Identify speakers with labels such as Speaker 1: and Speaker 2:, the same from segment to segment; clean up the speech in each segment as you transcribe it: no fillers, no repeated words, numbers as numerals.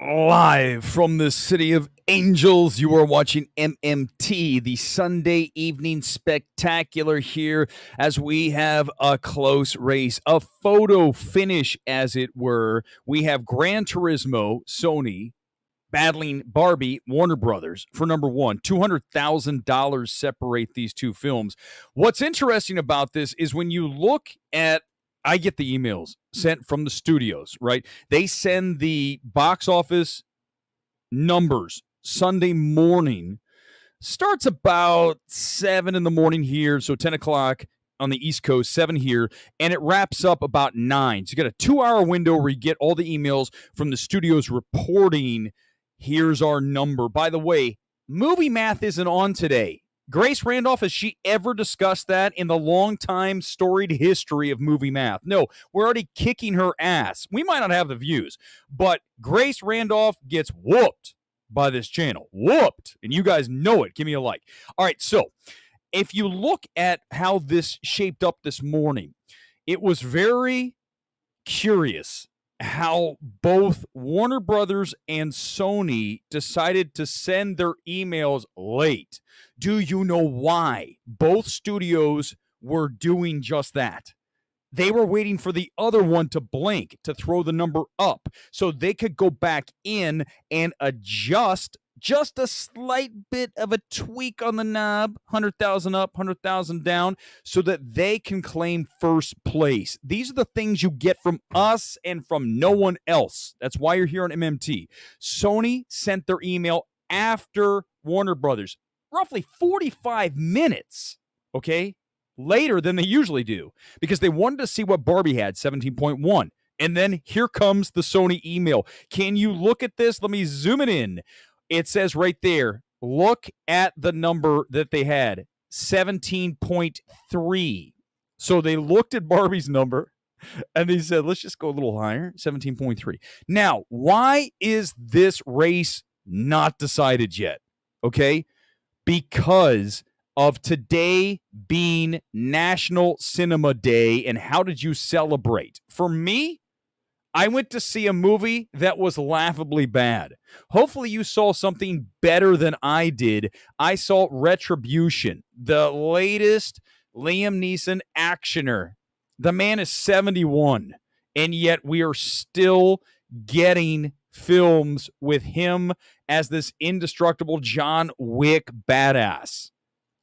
Speaker 1: Live from the City of Angels, you are watching MMT, the Sunday Evening Spectacular here as we have a close race, a photo finish, as it were. We have Gran Turismo, Sony, battling Barbie, Warner Brothers, for number one. $200,000 separate these two films. What's interesting about this is when you look at, I get the emails sent from the studios, right? They send the box office numbers Sunday morning. Starts about 7 in the morning here, so 10 o'clock on the East Coast, 7 here, and it wraps up about 9. So you got a 2-hour window where you get all the emails from the studios reporting, here's our number. By the way, movie math isn't on today. Grace Randolph, has she ever discussed that in the long-time storied history of movie math? No, we're already kicking her ass. We might not have the views, but Grace Randolph gets whooped by this channel. Whooped. And you guys know it. Give me a like. All right, so if you look at how this shaped up this morning, it was very curious how both Warner Brothers and Sony decided to send their emails late. Do you know why? Both studios were doing just that. They were waiting for the other one to blink, to throw the number up, so they could go back in and adjust just a slight bit of a tweak on the knob, 100,000 up, 100,000 down, so that they can claim first place. These are the things you get from us and from no one else. That's why you're here on MMT. Sony sent their email after Warner Brothers, roughly 45 minutes, okay, later than they usually do, because they wanted to see what Barbie had, 17.1. And then here comes the Sony email. Can you look at this? Let me zoom it in. It says right there, look at the number that they had, 17.3. So they looked at Barbie's number and they said, let's just go a little higher, 17.3. Now, why is this race not decided yet? Okay, because of today being National Cinema Day. And how did you celebrate? For me, I went to see a movie that was laughably bad. Hopefully you saw something better than I did. I saw Retribution, the latest Liam Neeson actioner. The man is 71, and yet we are still getting films with him as this indestructible John Wick badass.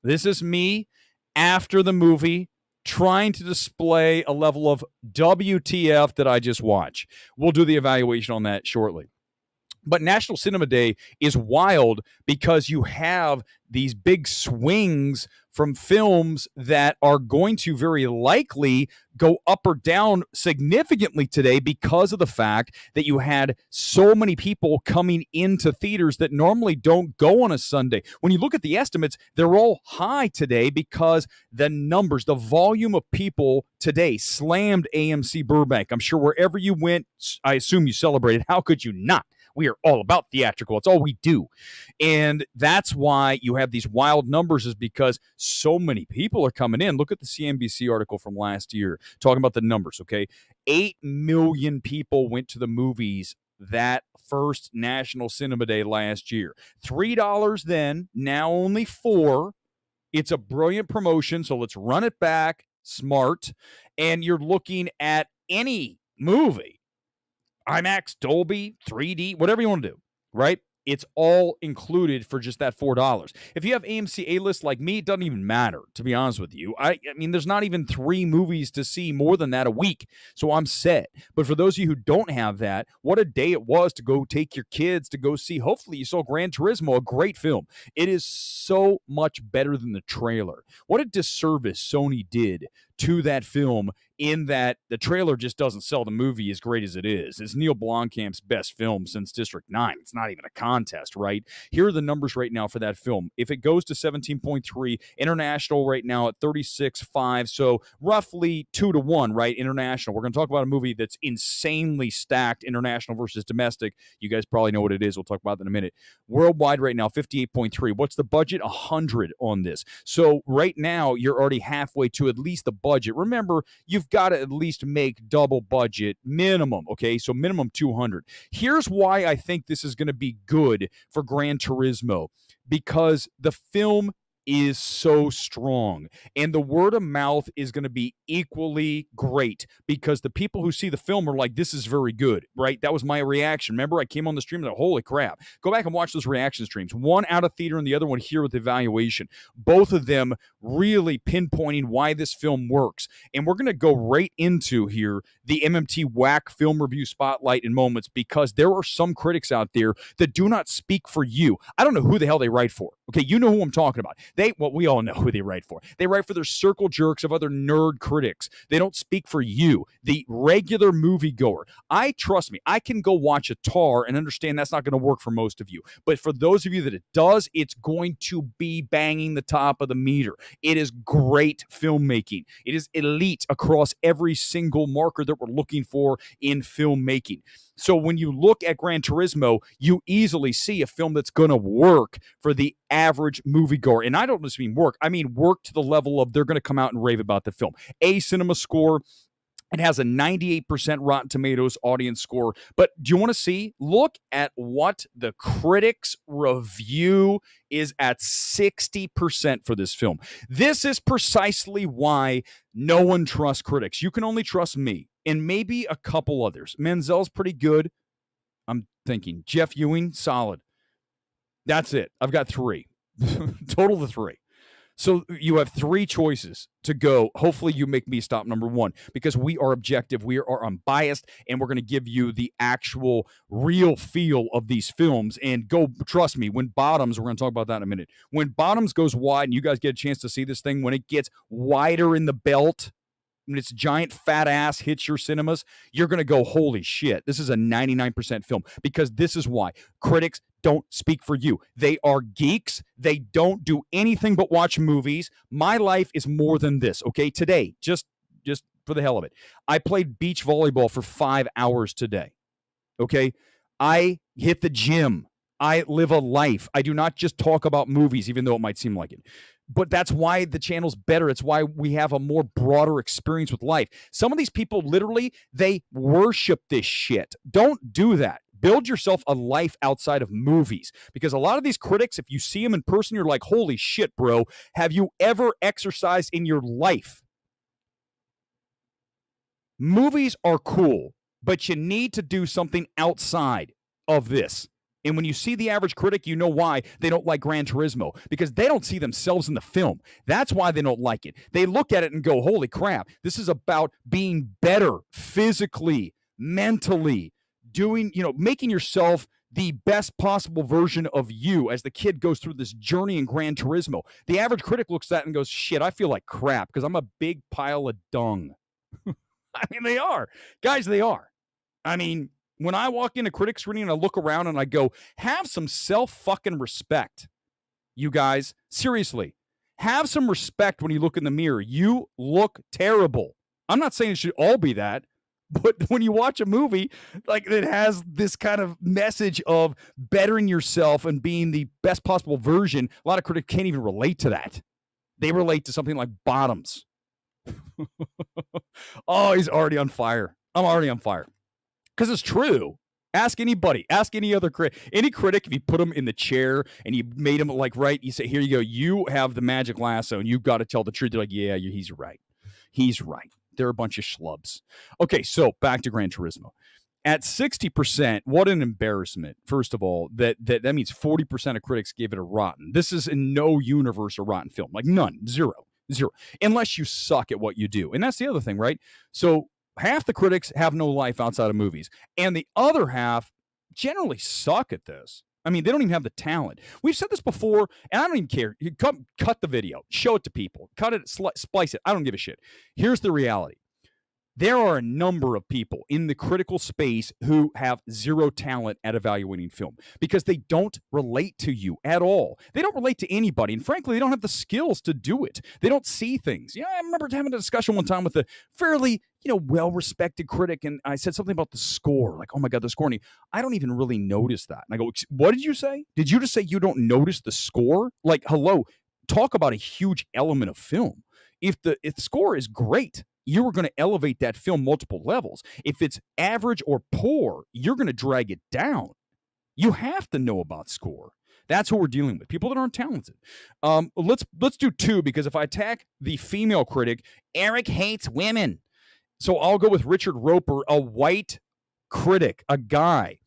Speaker 1: This is me after the movie, trying to display a level of WTF that I just watched. We'll do the evaluation on that shortly. But National Cinema Day is wild because you have these big swings from films that are going to very likely go up or down significantly today because of the fact that you had so many people coming into theaters that normally don't go on a Sunday. When you look at the estimates, they're all high today because the numbers, the volume of people today slammed AMC Burbank. I'm sure wherever you went, I assume you celebrated. How could you not? We are all about theatrical. It's all we do. And that's why you have these wild numbers, is because so many people are coming in. Look at the CNBC article from last year talking about the numbers, okay? 8 million people went to the movies that first National Cinema Day last year. $3 then, now only $4. It's a brilliant promotion, so let's run it back smart. And you're looking at any movie, IMAX, Dolby, 3D, whatever you want to do, right? It's all included for just that $4. If you have AMC A-list like me, it doesn't even matter, to be honest with you. I mean, there's not even 3 movies to see more than that a week, so I'm set. But for those of you who don't have that, what a day it was to go take your kids to go see. Hopefully you saw Gran Turismo, a great film. It is so much better than the trailer. What a disservice Sony did to that film, in that the trailer just doesn't sell the movie as great as it is. It's Neil Blomkamp's best film since District 9. It's not even a contest, right? Here are the numbers right now for that film. If it goes to 17.3, international right now at 36.5, so roughly 2-1, right? International. We're going to talk about a movie that's insanely stacked, international versus domestic. You guys probably know what it is. We'll talk about that in a minute. Worldwide right now, 58.3. What's the budget? 100 on this. So right now, you're already halfway to at least the budget. Remember, you've you've got to at least make double budget minimum. Okay, so minimum 200. Here's why I think this is going to be good for Gran Turismo, because the film is so strong, and the word of mouth is going to be equally great, because the people who see the film are like, this is very good, right? That was my reaction. Remember, I came on the stream and like, holy crap. Go back and watch those reaction streams, one out of theater and the other one here with evaluation, both of them really pinpointing why this film works. And we're going to go right into here the MMT WAC film review spotlight in moments, because there are some critics out there that do not speak for you. I don't know who the hell they write for. Okay, you know who I'm talking about. We all know who they write for. They write for their circle jerks of other nerd critics. They don't speak for you, the regular moviegoer. Trust me, I can go watch a Tar and understand that's not going to work for most of you. But for those of you that it does, it's going to be banging the top of the meter. It is great filmmaking. It is elite across every single marker that we're looking for in filmmaking. So when you look at Gran Turismo, you easily see a film that's going to work for the average moviegoer. And I don't just mean work. I mean work to the level of they're going to come out and rave about the film. A Cinema Score, it has a 98% Rotten Tomatoes audience score. But do you want to see? Look at what the critics' review is at 60% for this film. This is precisely why no one trusts critics. You can only trust me and maybe a couple others. Menzel's pretty good. I'm thinking Jeff Ewing, solid. That's it. I've got 3. Total of 3. So you have 3 choices to go. Hopefully you make me stop number 1, because we are objective, we are unbiased, and we're going to give you the actual real feel of these films. And go, trust me, when Bottoms, we're going to talk about that in a minute, when Bottoms goes wide and you guys get a chance to see this thing, when it gets wider in the belt, when its giant fat ass hits your cinemas, you're going to go, holy shit, this is a 99% film. Because this is why critics don't speak for you. They are geeks. They don't do anything but watch movies. My life is more than this, okay? Today, just for the hell of it, I played beach volleyball for 5 hours today, okay? I hit the gym. I live a life. I do not just talk about movies, even though it might seem like it. But that's why the channel's better. It's why we have a more broader experience with life. Some of these people, literally, they worship this shit. Don't do that. Build yourself a life outside of movies. Because a lot of these critics, if you see them in person, you're like, holy shit, bro. Have you ever exercised in your life? Movies are cool, but you need to do something outside of this. And when you see the average critic, you know why they don't like Gran Turismo, because they don't see themselves in the film. That's why they don't like it. They look at it and go, holy crap, this is about being better physically, mentally, doing, making yourself the best possible version of you as the kid goes through this journey in Gran Turismo. The average critic looks at it and goes, shit, I feel like crap because I'm a big pile of dung. I mean, they are. Guys, they are. I mean, when I walk into critic screening and I look around and I go, have some self-fucking respect, you guys. Seriously, have some respect when you look in the mirror. You look terrible. I'm not saying it should all be that, but when you watch a movie like that has this kind of message of bettering yourself and being the best possible version, a lot of critics can't even relate to that. They relate to something like Bottoms. Oh, he's already on fire. I'm already on fire. Because it's true. Ask anybody. Ask any other critic. Any critic, if you put them in the chair and you made them like right, you say, here you go. You have the magic lasso and you've got to tell the truth. They're like, yeah, he's right. He's right. They're a bunch of schlubs. Okay, so back to Gran Turismo. At 60%, what an embarrassment. First of all, that means 40% of critics gave it a rotten. This is in no universe a rotten film. Like none. Zero. Unless you suck at what you do. And that's the other thing, right? So half the critics have no life outside of movies. And the other half generally suck at this. I mean, they don't even have the talent. We've said this before, and I don't even care. You cut the video. Show it to people. Cut it, splice it. I don't give a shit. Here's the reality. There are a number of people in the critical space who have zero talent at evaluating film because they don't relate to you at all. They don't relate to anybody. And frankly, they don't have the skills to do it. They don't see things. Yeah, I remember having a discussion one time with a fairly, well-respected critic. And I said something about the score. Like, oh my God, the score. And I don't even really notice that. And I go, what did you say? Did you just say you don't notice the score? Like, hello, talk about a huge element of film. If the score is great, you are going to elevate that film multiple levels. If it's average or poor, you're going to drag it down. You have to know about score. That's what we're dealing with. People that aren't talented. Let's do 2, because if I attack the female critic, Erick hates women. So I'll go with Richard Roper, a white critic, a guy.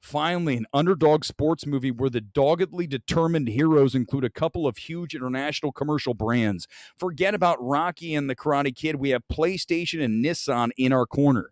Speaker 1: Finally, an underdog sports movie where the doggedly determined heroes include a couple of huge international commercial brands. Forget about Rocky and the Karate Kid. We have PlayStation and Neeson in our corner.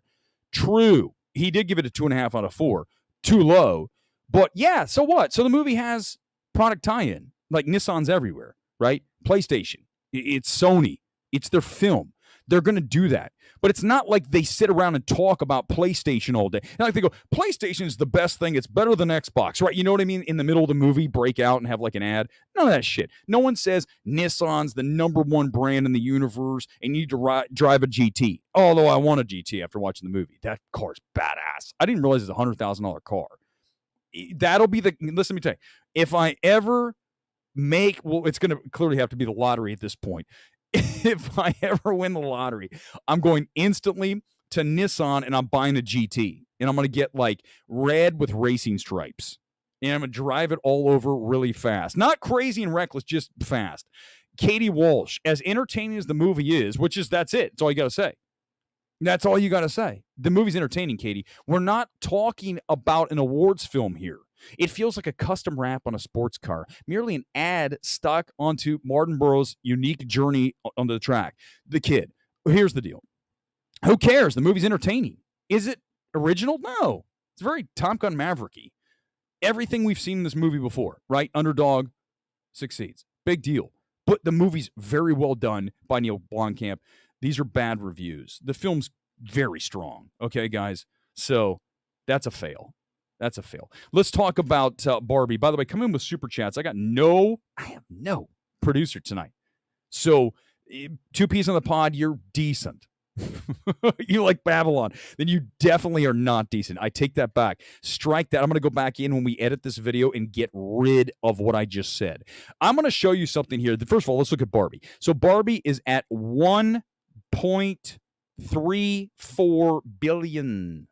Speaker 1: True. He did give it a 2.5 out of 4. Too low. But yeah, so what? So the movie has product tie-in. Like Neeson's everywhere, right? PlayStation. It's Sony. It's their film. They're going to do that. But it's not like they sit around and talk about PlayStation all day. Not like they go, PlayStation is the best thing. It's better than Xbox, right? You know what I mean? In the middle of the movie, break out and have like an ad. None of that shit. No one says Nissan's the #1 brand in the universe and you need to drive a GT. Although I want a GT after watching the movie. That car's badass. I didn't realize it's a $100,000 car. That'll be listen, let me tell you. If I ever make, well, it's going to clearly have to be the lottery at this point. If I ever win the lottery, I'm going instantly to Neeson and I'm buying a GT. And I'm going to get like red with racing stripes. And I'm going to drive it all over really fast. Not crazy and reckless, just fast. Katie Walsh, as entertaining as the movie is, that's it. That's all you got to say. That's all you got to say. The movie's entertaining, Katie. We're not talking about an awards film here. It feels like a custom wrap on a sports car, merely an ad stuck onto Martin Burroughs' unique journey onto the track. The kid. Here's the deal. Who cares? The movie's entertaining. Is it original? No. It's very Top Gun Maverick-y. Everything we've seen in this movie before, right? Underdog succeeds. Big deal. But the movie's very well done by Neil Blomkamp. These are bad reviews. The film's very strong. Okay, guys? So that's a fail. That's a fail. Let's talk about Barbie. By the way, come in with super chats. I have no producer tonight. So 2 Ps on the pod, you're decent. You like Babylon. Then you definitely are not decent. I take that back. Strike that. I'm going to go back in when we edit this video and get rid of what I just said. I'm going to show you something here. First of all, let's look at Barbie. So Barbie is at 1.34 billion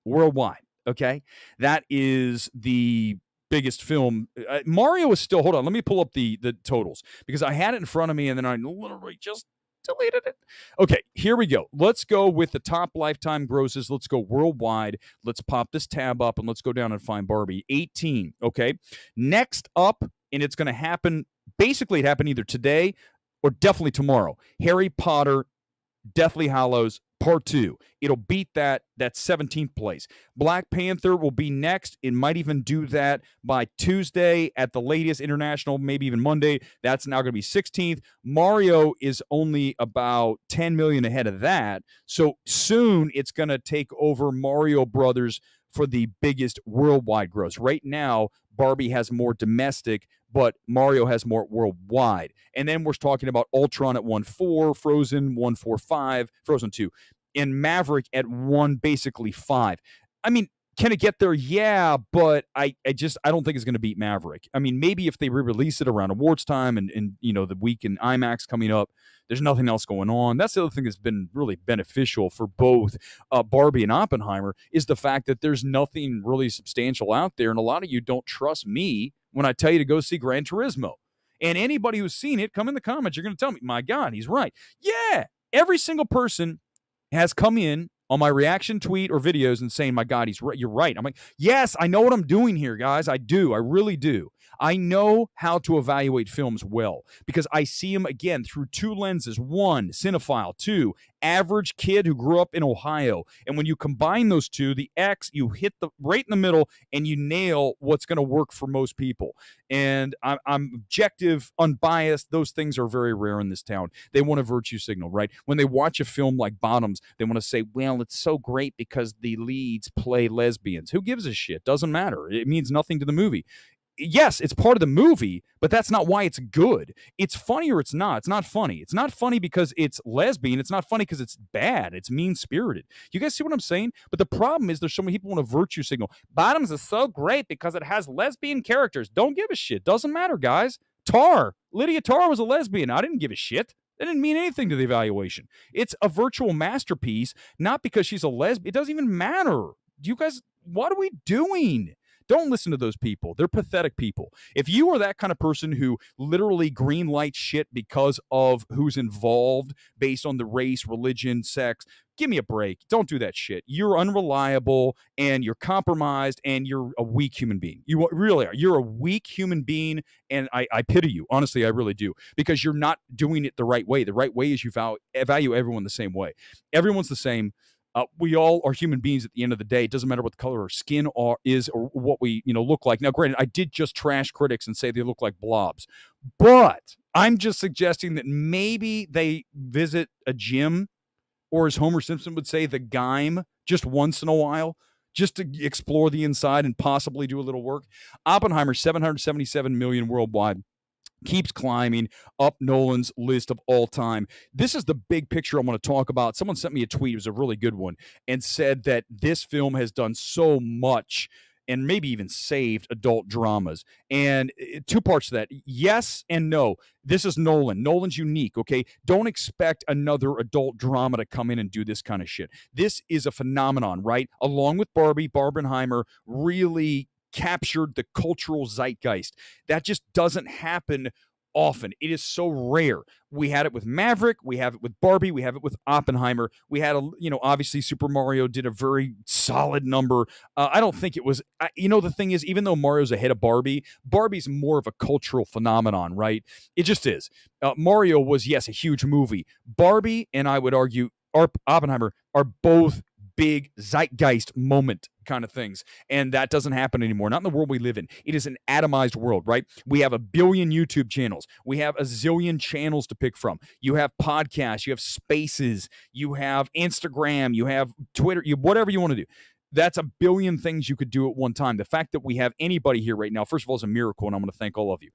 Speaker 1: worldwide. Okay, that is the biggest film. Mario is still, hold on, let me pull up the totals because I had it in front of me and then I literally just deleted it. Okay, here we go. Let's go with the top lifetime grosses. Let's go worldwide. Let's pop this tab up and let's go down and find Barbie. 18, okay? Next up, and it's going to happen, basically it happened either today or definitely tomorrow. Harry Potter, Deathly Hallows, Part 2. It'll beat that 17th place. Black Panther will be next. It might even do that by Tuesday at the latest, international, maybe even Monday. That's now going to be 16th. Mario is only about 10 million ahead of that. So soon it's going to take over Mario Brothers for the biggest worldwide gross. Right now, Barbie has more domestic, but Mario has more worldwide. And then we're talking about Ultron at 1.4, Frozen 1.45, Frozen 2, and Maverick at 1, basically 5. I mean, can it get there? Yeah, but I don't think it's going to beat Maverick. I mean, maybe if they re-release it around awards time and the week in IMAX coming up, there's nothing else going on. That's the other thing that's been really beneficial for both Barbie and Oppenheimer is the fact that there's nothing really substantial out there, and a lot of you don't trust me when I tell you to go see Gran Turismo. And anybody who's seen it, come in the comments. You're going to tell me, my God, he's right. Yeah, every single person has come in on my reaction tweet or videos and saying, my God, he's right. You're right. I'm like, yes, I know what I'm doing here, guys. I do. I really do. I know how to evaluate films well because I see them, again, through 2 lenses. 1, cinephile. 2, average kid who grew up in Ohio. And when you combine those 2, the X, you hit the right in the middle and you nail what's going to work for most people. And I'm objective, unbiased. Those things are very rare in this town. They want a virtue signal, right? When they watch a film like Bottoms, they want to say, well, it's so great because the leads play lesbians. Who gives a shit? Doesn't matter. It means nothing to the movie. Yes, it's part of the movie, but that's not why it's good. It's funny or it's not. It's not funny. It's not funny because it's lesbian. It's not funny because it's bad. It's mean-spirited. You guys see what I'm saying? But the problem is there's so many people want a virtue signal. Bottoms is so great because it has lesbian characters. Don't give a shit. Doesn't matter, guys. Lydia Tarr was a lesbian. I didn't give a shit. That didn't mean anything to the evaluation. It's a virtual masterpiece, not because she's a lesbian. It doesn't even matter. You guys, what are we doing? Don't listen to those people. They're pathetic people. If you are that kind of person who literally green lights shit because of who's involved based on the race, religion, sex, give me a break. Don't do that shit. You're unreliable and you're compromised and you're a weak human being. You really are. You're a weak human being, and I pity you. Honestly, I really do, because you're not doing it the right way. The right way is you value everyone the same way. Everyone's the same. We all are human beings at the end of the day. It doesn't matter what the color of our skin is or what we look like. Now, granted, I did just trash critics and say they look like blobs, but I'm just suggesting that maybe they visit a gym, or as Homer Simpson would say, the Gym, just once in a while, just to explore the inside and possibly do a little work. Oppenheimer, 777 million worldwide. Keeps climbing up Nolan's list of all time. This is the big picture I want to talk about. Someone sent me a tweet, it was a really good one, and said that this film has done so much and maybe even saved adult dramas. And two parts to that. Yes and no. This is Nolan. Nolan's unique, okay? Don't expect another adult drama to come in and do this kind of shit. This is a phenomenon, right? Along with Barbie, Barbenheimer really captured the cultural zeitgeist. That just doesn't happen often. It is so rare. We had it with Maverick, we have it with Barbie, we have it with Oppenheimer. We had obviously Super Mario did a very solid number. I don't think it was, the thing is, even though Mario's ahead of Barbie's more of a cultural phenomenon, right? It just is. Mario was, yes, a huge movie. Barbie, and I would argue, Oppenheimer are both big zeitgeist moment kind of things. And that doesn't happen anymore. Not in the world we live in. It is an atomized world, right? We have a billion YouTube channels. We have a zillion channels to pick from. You have podcasts, you have spaces, you have Instagram, you have Twitter, whatever you want to do. That's a billion things you could do at one time. The fact that we have anybody here right now, first of all, is a miracle, and I'm going to thank all of you.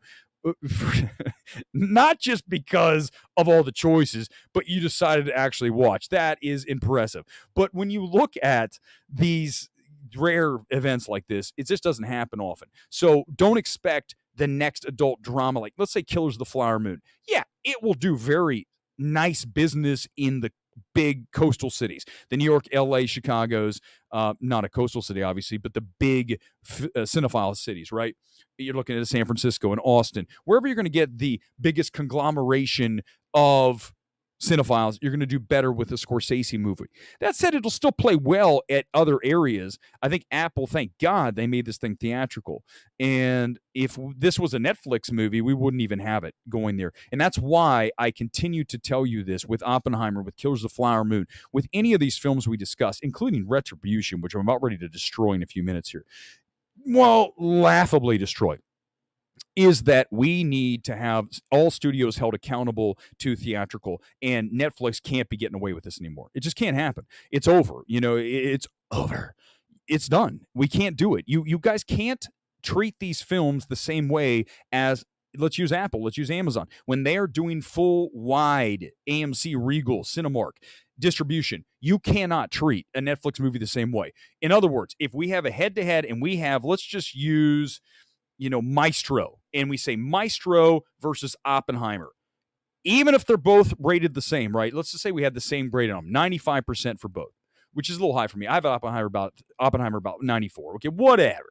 Speaker 1: Not just because of all the choices, but you decided to actually watch. That is impressive. But when you look at these rare events like this, it just doesn't happen often. So don't expect the next adult drama, like let's say Killers of the Flower Moon. Yeah, it will do very nice business in the big coastal cities, the New York, LA, Chicago's, not a coastal city, obviously, but the big cinephile cities, right? You're looking at San Francisco and Austin, wherever you're going to get the biggest conglomeration of cinephiles, you're going to do better with a Scorsese movie. That said, it'll still play well at other areas. I think Apple, thank God, they made this thing theatrical. And if this was a Netflix movie, we wouldn't even have it going there. And that's why I continue to tell you this with Oppenheimer, with Killers of the Flower Moon, with any of these films we discussed, including Retribution, which I'm about ready to destroy in a few minutes here. Well, laughably destroy, is that we need to have all studios held accountable to theatrical, and Netflix can't be getting away with this anymore. It just can't happen. It's over. It's over. It's done. We can't do it. You guys can't treat these films the same way as, let's use Apple, let's use Amazon. When they're doing full wide AMC, Regal, Cinemark distribution, you cannot treat a Netflix movie the same way. In other words, if we have a head-to-head and we have, let's just use Maestro, and we say Maestro versus Oppenheimer, even if they're both rated the same, right? Let's just say we had the same grade on them, 95% for both, which is a little high for me. I have Oppenheimer about 94. Okay, whatever.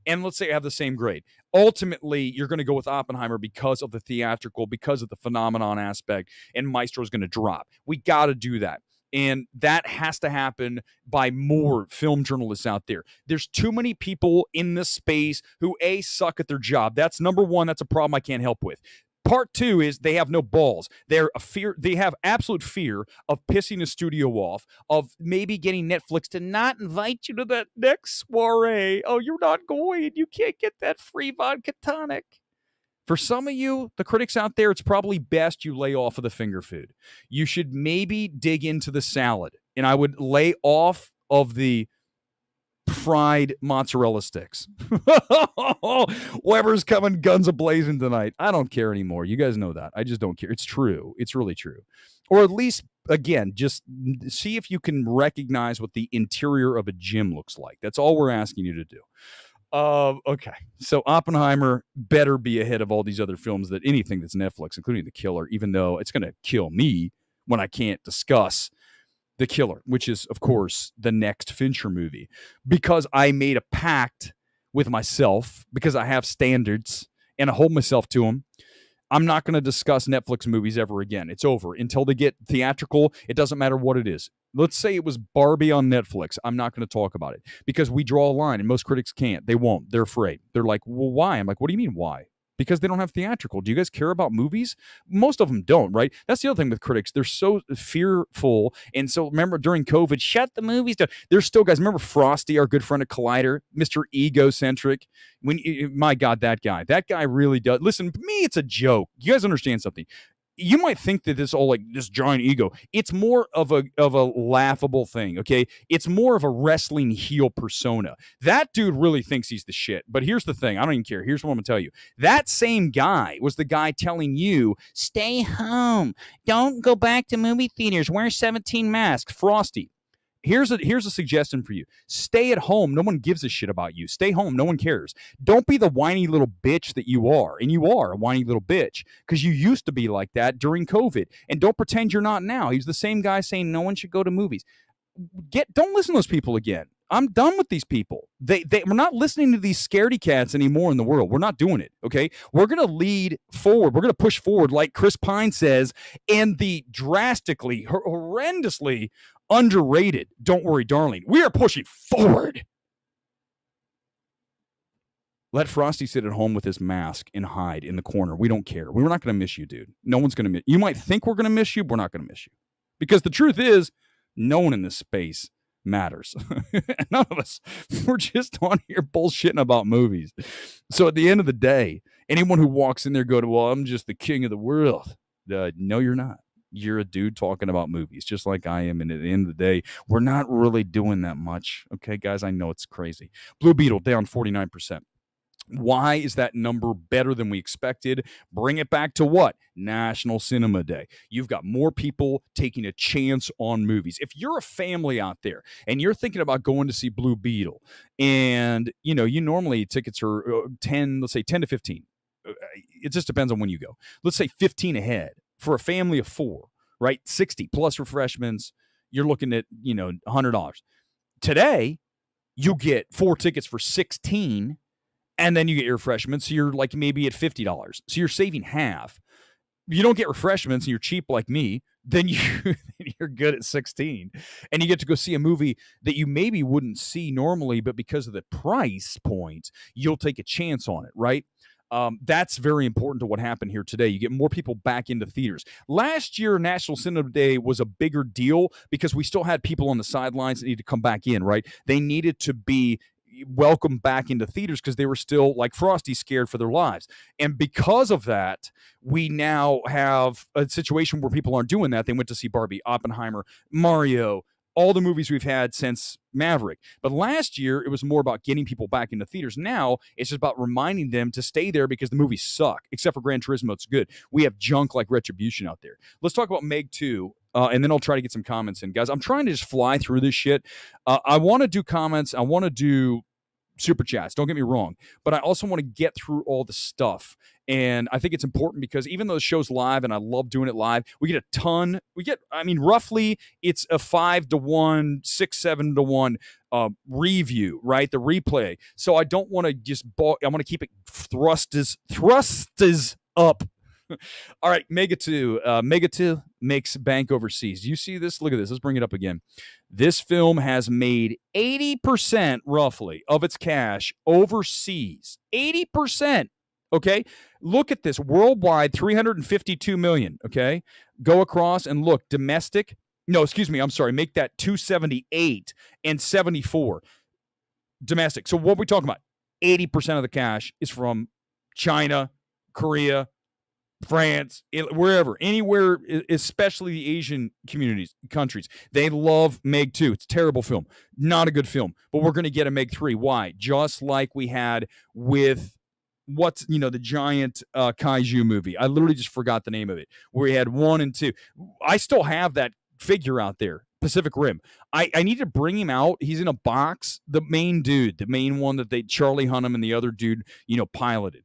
Speaker 1: And let's say I have the same grade. Ultimately, you're going to go with Oppenheimer because of the theatrical, because of the phenomenon aspect, and Maestro is going to drop. We got to do that. And that has to happen by more film journalists out there. There's too many people in this space who, A, suck at their job. That's number one. That's a problem I can't help with. Part two is they have no balls. They have absolute fear of pissing a studio off, of maybe getting Netflix to not invite you to that next soiree. Oh, you're not going. You can't get that free vodka tonic. For some of you, the critics out there, it's probably best you lay off of the finger food. You should maybe dig into the salad, and I would lay off of the fried mozzarella sticks. Weber's coming guns a-blazing tonight. I don't care anymore. You guys know that. I just don't care. It's true. It's really true. Or at least, again, just see if you can recognize what the interior of a gym looks like. That's all we're asking you to do. Okay. So Oppenheimer better be ahead of all these other films that anything that's Netflix, including The Killer, even though it's going to kill me when I can't discuss The Killer, which is, of course, the next Fincher movie, because I made a pact with myself, because I have standards and I hold myself to them. I'm not going to discuss Netflix movies ever again. It's over. Until they get theatrical, it doesn't matter what it is. Let's say it was Barbie on Netflix. I'm not going to talk about it because we draw a line and most critics can't. They won't. They're afraid. They're like, well, why? I'm like, what do you mean, why? Because they don't have theatrical. Do you guys care about movies? Most of them don't, right? That's the other thing with critics. They're so fearful. And so remember during COVID, shut the movies down. There's still guys. Remember Frosty, our good friend at Collider, Mr. Egocentric? My God, that guy really does. Listen, to me, it's a joke. You guys understand something? You might think that this all like this giant ego. It's more of a laughable thing, okay? It's more of a wrestling heel persona. That dude really thinks he's the shit. But here's the thing. I don't even care. Here's what I'm gonna tell you. That same guy was the guy telling you, stay home. Don't go back to movie theaters. Wear 17 masks. Frosty. Here's a suggestion for you. Stay at home. No one gives a shit about you. Stay home. No one cares. Don't be the whiny little bitch that you are. And you are a whiny little bitch because you used to be like that during COVID. And don't pretend you're not now. He's the same guy saying no one should go to movies. Don't listen to those people again. I'm done with these people. We're not listening to these scaredy cats anymore in the world. We're not doing it, okay? We're going to lead forward. We're going to push forward, like Chris Pine says, and the drastically, horrendously underrated, Don't Worry, Darling. We are pushing forward. Let Frosty sit at home with his mask and hide in the corner. We don't care. We're not going to miss you, dude. No one's going to miss you. You might think we're going to miss you, but we're not going to miss you. Because the truth is, no one in this space matters. None of us. We're just on here bullshitting about movies. So at the end of the day, anyone who walks in there going, well, I'm just the king of the world. No, you're not. You're a dude talking about movies, just like I am. And at the end of the day, we're not really doing that much. Okay, guys, I know it's crazy. Blue Beetle down 49%. Why is that number better than we expected? Bring it back to what? National Cinema Day. You've got more people taking a chance on movies. If you're a family out there and you're thinking about going to see Blue Beetle, and you normally tickets are 10, let's say 10 to 15. It just depends on when you go. Let's say 15 ahead for a family of 4, right? 60 plus refreshments. You're looking at, $100. Today, you get 4 tickets for 16. And then you get your refreshments, so you're like maybe at $50. So you're saving half. You don't get refreshments and you're cheap like me, then you're good at 16. And you get to go see a movie that you maybe wouldn't see normally, but because of the price point, you'll take a chance on it, right? That's very important to what happened here today. You get more people back into theaters. Last year, National Cinema Day was a bigger deal because we still had people on the sidelines that needed to come back in, right? They needed to be welcome back into theaters because they were still like Frosty scared for their lives. And because of that, we now have a situation where people aren't doing that. They went to see Barbie, Oppenheimer, Mario, all the movies we've had since Maverick. But last year, it was more about getting people back into theaters. Now, it's just about reminding them to stay there because the movies suck. Except for GRAN TURISMO, it's good. We have junk like Retribution out there. Let's talk about Meg 2. And then I'll try to get some comments in. Guys, I'm trying to just fly through this shit. I want to do comments. I want to do super chats. Don't get me wrong. But I also want to get through all the stuff. And I think it's important because even though the show's live and I love doing it live, we get a ton. Roughly it's a 5-to-1, 6-7-to-1 review, right? The replay. So I don't want to just I want to keep it thrusters up. All right, Mega 2. Mega 2 makes bank overseas. Do you see this? Look at this. Let's bring it up again. This film has made 80% roughly of its cash overseas. 80%. Okay? Look at this. Worldwide, 352 million. Okay? Go across and look. Domestic. No, excuse me. I'm sorry. Make that 278 and 74. Domestic. So what are we talking about? 80% of the cash is from China, Korea, France, wherever, anywhere, especially the Asian countries. They love Meg 2. It's a terrible film. Not a good film. But we're going to get a Meg 3. Why? Just like we had with the giant kaiju movie. I literally just forgot the name of it. Where we had 1 and 2. I still have that figure out there. Pacific Rim. I need to bring him out. He's in a box. The main dude, the main one that Charlie Hunnam and the other dude, piloted.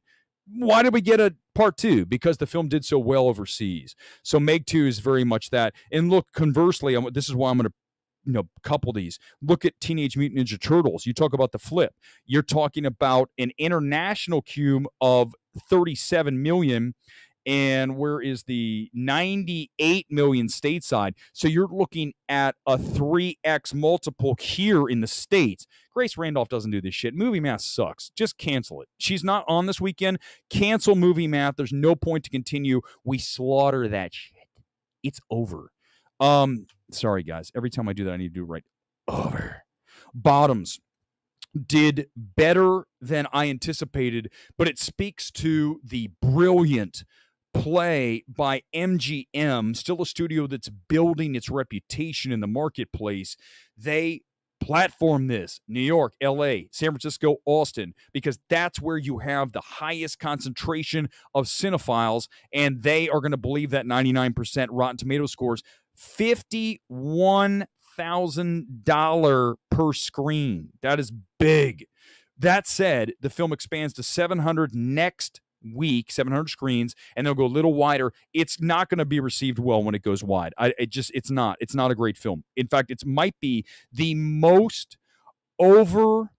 Speaker 1: Why did we get a part 2? Because the film did so well overseas. So Meg 2 is very much that. And look, conversely, this is why I'm going to couple these. Look at Teenage Mutant Ninja Turtles. You talk about the flip. You're talking about an international cume of 37 million, and where is the 98 million stateside? So you're looking at a 3x multiple here in the States. Grace Randolph doesn't do this shit. Movie Math sucks. Just cancel it. She's not on this weekend. Cancel Movie Math. There's no point to continue. We slaughter that shit. It's over. Sorry, guys. Every time I do that, I need to do it right. Over. Bottoms did better than I anticipated, but it speaks to the brilliant play by MGM, still a studio that's building its reputation in the marketplace. They platform this, New York, LA, San Francisco, Austin, because that's where you have the highest concentration of cinephiles, and they are going to believe that 99% Rotten Tomato scores. $51,000 per screen. That is big. That said, the film expands to 700 next week, 700 screens, and they'll go a little wider. It's not going to be received well when it goes wide. It's not a great film. In fact, it might be the most overrated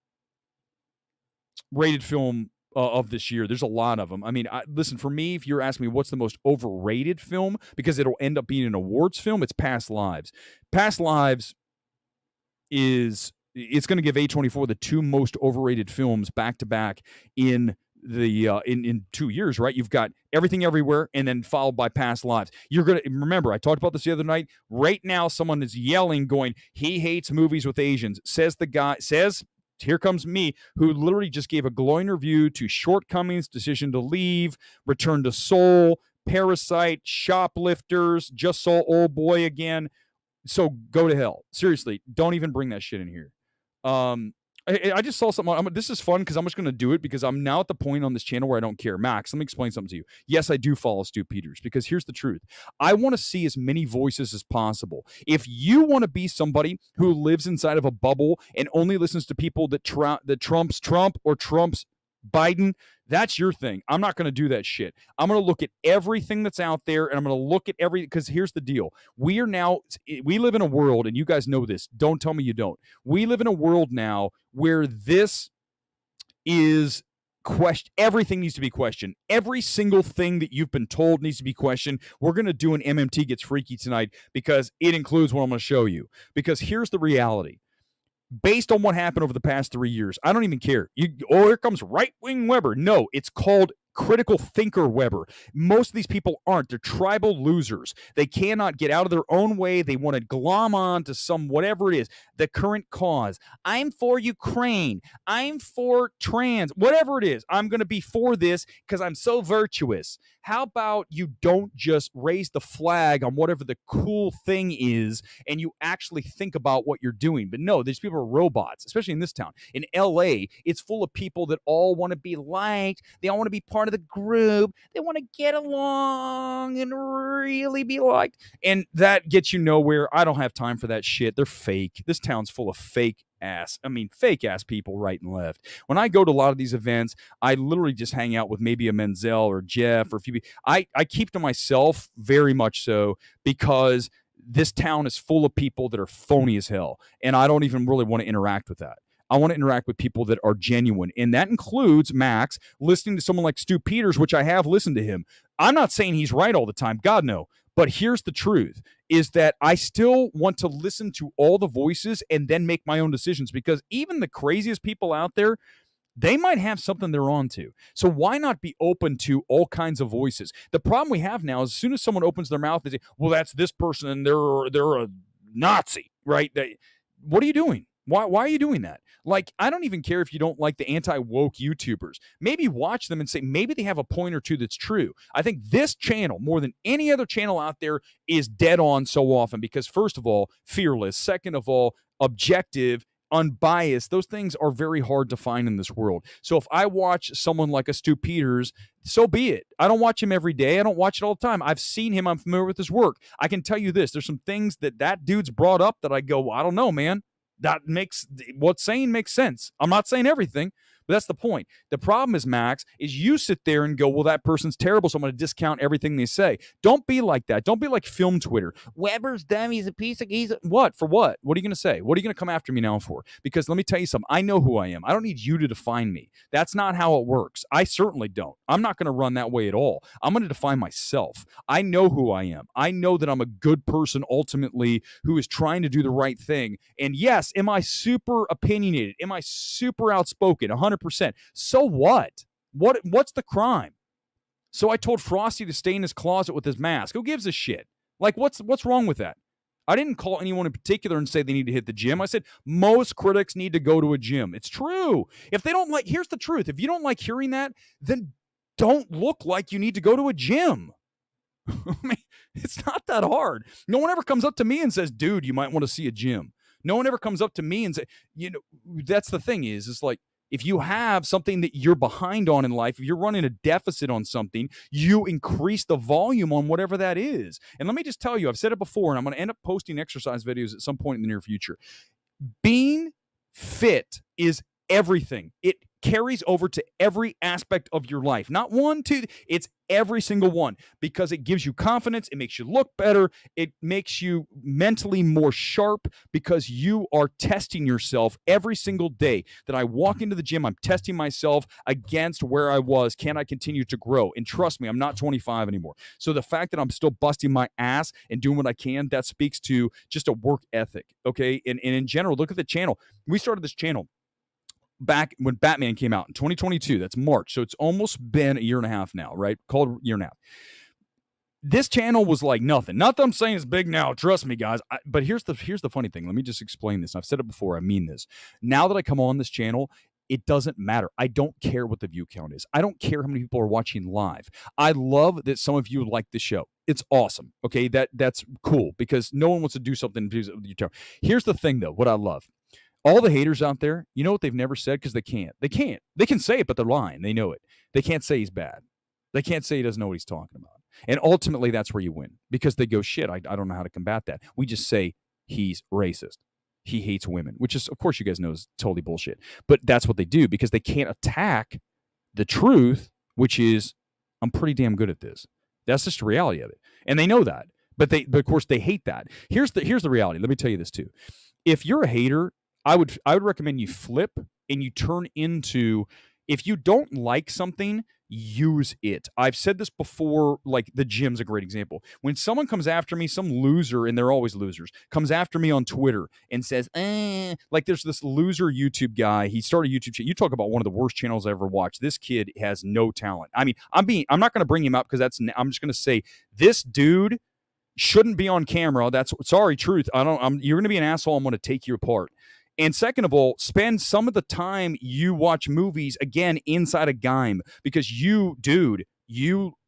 Speaker 1: film of this year. There's a lot of them. I mean, listen, for me, if you're asking me what's the most overrated film, because it'll end up being an awards film, it's Past Lives. Past Lives it's going to give A24 the 2 most overrated films back to back in the in 2 years, right? You've got Everything Everywhere and then followed by Past Lives. You're going to remember, I talked about this the other night. Right now, someone is yelling, going, he hates movies with Asians. Here comes me, who literally just gave a glowing review to Shortcomings, Decision to Leave, Return to Seoul, Parasite, Shoplifters, just saw Old Boy again. So go to hell. Seriously, don't even bring that shit in here. I just saw something. This is fun because I'm just going to do it because I'm now at the point on this channel where I don't care. Max, let me explain something to you. Yes, I do follow Stu Peters because here's the truth. I want to see as many voices as possible. If you want to be somebody who lives inside of a bubble and only listens to people that trumps Trump or trumps Biden, that's your thing. I'm not going to do that shit. I'm going to look at everything that's out there, and I'm going to look at because here's the deal. We live in a world, and you guys know this. Don't tell me you don't. We live in a world now where this is everything needs to be questioned. Every single thing that you've been told needs to be questioned. We're going to do an MMT Gets Freaky tonight because it includes what I'm going to show you. Because here's the reality. Based on what happened over the past 3 years, I don't even care. Here comes right-wing Weber. No, it's called critical thinker Weber. Most of these people aren't. They're tribal losers. They cannot get out of their own way. They want to glom on to some whatever it is, the current cause. I'm for Ukraine. I'm for trans. Whatever it is, I'm going to be for this because I'm so virtuous. How about you don't just raise the flag on whatever the cool thing is and you actually think about what you're doing? But no, these people are robots, especially in this town. In LA, it's full of people that all want to be liked. They all want to be part of the group. They want to get along and really be liked. And that gets you nowhere. I don't have time for that shit. They're fake. This town's full of fake ass people right and left. When I go to a lot of these events, I literally just hang out with maybe a Menzel or Jeff or a few people. I keep to myself very much so because this town is full of people that are phony as hell. And I don't even really want to interact with that. I want to interact with people that are genuine. And that includes, Max, listening to someone like Stu Peters, which I have listened to him. I'm not saying he's right all the time. God, no. But here's the truth, is that I still want to listen to all the voices and then make my own decisions, because even the craziest people out there, they might have something they're on to. So why not be open to all kinds of voices? The problem we have now is as soon as someone opens their mouth, they say, well, that's this person and they're a Nazi, right? What are you doing? Why are you doing that? Like, I don't even care if you don't like the anti-woke YouTubers. Maybe watch them and say, maybe they have a point or two that's true. I think this channel, more than any other channel out there, is dead on so often because, first of all, fearless. Second of all, objective. unbiased, those things are very hard to find in this world. So if I watch someone like a Stu Peters, so be it. I don't watch him every day. I don't watch it all the time. I've seen him. I'm familiar with his work. I can tell you this. There's some things that dude's brought up that I go, well, I don't know, man. That makes what's saying makes sense. I'm not saying everything, but that's the point. The problem is, Max, is you sit there and go, well, that person's terrible, so I'm going to discount everything they say. Don't be like that. Don't be like film Twitter. Weber's dumb. He's a piece of... What? For what? What are you going to say? What are you going to come after me now for? Because let me tell you something. I know who I am. I don't need you to define me. That's not how it works. I certainly don't. I'm not going to run that way at all. I'm going to define myself. I know who I am. I know that I'm a good person ultimately who is trying to do the right thing. And yes, am I super opinionated? Am I super outspoken? 100%. So what? What's the crime? So I told Frosty to stay in his closet with his mask. Who gives a shit? Like, what's wrong with that? I didn't call anyone in particular and say they need to hit the gym. I said most critics need to go to a gym. It's true. If they don't like, here's the truth. If you don't like hearing that, then don't look like you need to go to a gym. I mean, it's not that hard. No one ever comes up to me and says, dude, you might want to see a gym. No one ever comes up to me and say, that's the thing is like, if you have something that you're behind on in life, if you're running a deficit on something, you increase the volume on whatever that is. And let me just tell you, I've said it before, and I'm going to end up posting exercise videos at some point in the near future. Being fit is everything. It carries over to every aspect of your life. Not one, two, it's every single one, because it gives you confidence. It makes you look better. It makes you mentally more sharp because you are testing yourself every single day that I walk into the gym. I'm testing myself against where I was. Can I continue to grow? And trust me, I'm not 25 anymore. So the fact that I'm still busting my ass and doing what I can, that speaks to just a work ethic. Okay. And in general, look at the channel. We started this channel back when Batman came out in 2022. That's March. So it's almost been a year and a half now, right? Called a year and a half. This channel was like nothing. Not that I'm saying it's big now. Trust me, guys. But here's the funny thing. Let me just explain this. I've said it before. I mean this. Now that I come on this channel, it doesn't matter. I don't care what the view count is. I don't care how many people are watching live. I love that some of you like the show. It's awesome. Okay, that's cool because no one wants to do something. Here's the thing, though. What I love. All the haters out there, you know what they've never said? Because they can't. They can't. They can say it, but they're lying. They know it. They can't say he's bad. They can't say he doesn't know what he's talking about. And ultimately, that's where you win. Because they go, shit, I don't know how to combat that. We just say he's racist. He hates women, which is, of course, you guys know is totally bullshit. But that's what they do because they can't attack the truth, which is, I'm pretty damn good at this. That's just the reality of it. And they know that. But of course, they hate that. Here's the reality. Let me tell you this, too. If you're a hater, I would recommend you flip and you turn into, if you don't like something, use it. I've said this before, like the gym's a great example. When someone comes after me, some loser, and they're always losers, comes after me on Twitter and says, like there's this loser YouTube guy. He started a YouTube channel. You talk about one of the worst channels I ever watched. This kid has no talent. I mean, I'm not going to bring him up because I'm just going to say this dude shouldn't be on camera. That's sorry, truth. You're going to be an asshole. I'm going to take you apart. And second of all, spend some of the time you watch movies, again, inside a game. Because you, dude,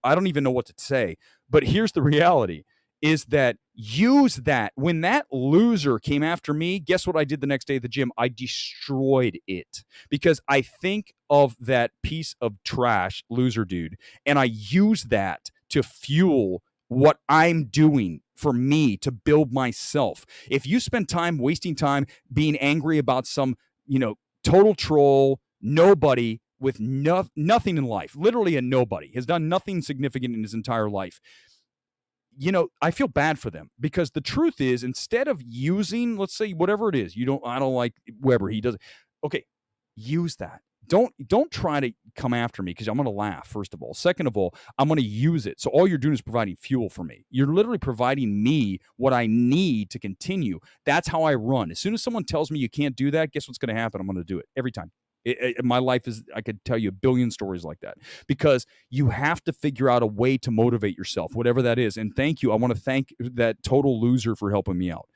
Speaker 1: I don't even know what to say. But here's the reality, is that use that. When that loser came after me, guess what I did the next day at the gym? I destroyed it. Because I think of that piece of trash, loser dude, and I use that to fuel what I'm doing for me to build myself. If you spend time wasting time being angry about some, total troll, nobody with nothing in life, literally a nobody, has done nothing significant in his entire life, I feel bad for them because the truth is, instead of using, let's say, whatever it is, I don't like Weber, he doesn't. Okay, use that. Don't try to come after me because I'm going to laugh, first of all. Second of all, I'm going to use it. So all you're doing is providing fuel for me. You're literally providing me what I need to continue. That's how I run. As soon as someone tells me you can't do that, guess what's going to happen? I'm going to do it every time. My life is, I could tell you a billion stories like that because you have to figure out a way to motivate yourself, whatever that is. And thank you. I want to thank that total loser for helping me out.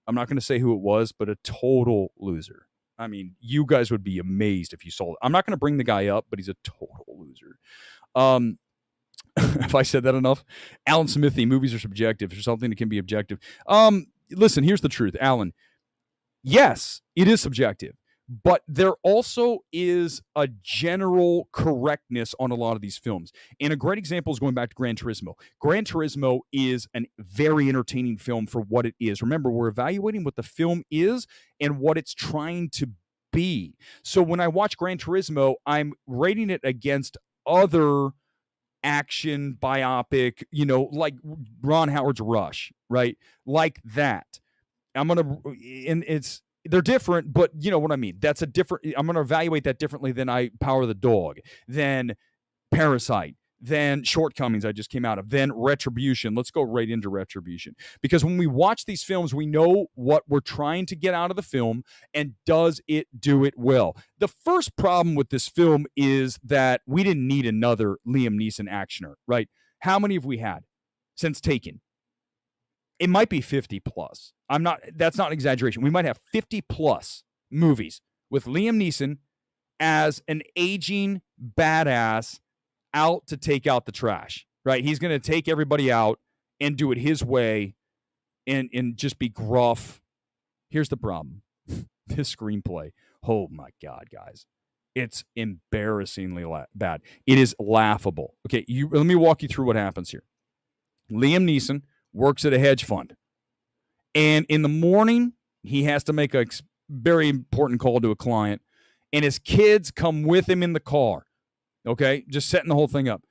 Speaker 1: I'm not going to say who it was, but a total loser. I mean, you guys would be amazed if you saw it. I'm not going to bring the guy up, but he's a total loser. If I said that enough, Alan Smithy, movies are subjective. There's something that can be objective. Listen, here's the truth, Alan. Yes, it is subjective, but there also is a general correctness on a lot of these films. And a great example is going back to Gran Turismo. Gran Turismo is a very entertaining film for what it is. Remember, we're evaluating what the film is and what it's trying to be. So when I watch Gran Turismo, I'm rating it against other action biopic, like Ron Howard's Rush, right? Like that. And they're different, but you know what I mean. That's a different. I'm gonna evaluate that differently than I Power the Dog, than Parasite, than Shortcomings I just came out of, then Retribution. Let's go right into Retribution, because when we watch these films, we know what we're trying to get out of the film, and does it do it well? The first problem with this film is that we didn't need another Liam Neeson actioner, right? How many have we had since Taken? It might be 50 plus. That's not an exaggeration. We might have 50 plus movies with Liam Neeson as an aging badass out to take out the trash, right? He's going to take everybody out and do it his way and just be gruff. Here's the problem. This screenplay. Oh my God, guys. It's embarrassingly bad. It is laughable. Okay, let me walk you through what happens here. Liam Neeson works at a hedge fund. And in the morning, he has to make a very important call to a client. And his kids come with him in the car. Okay, just setting the whole thing up.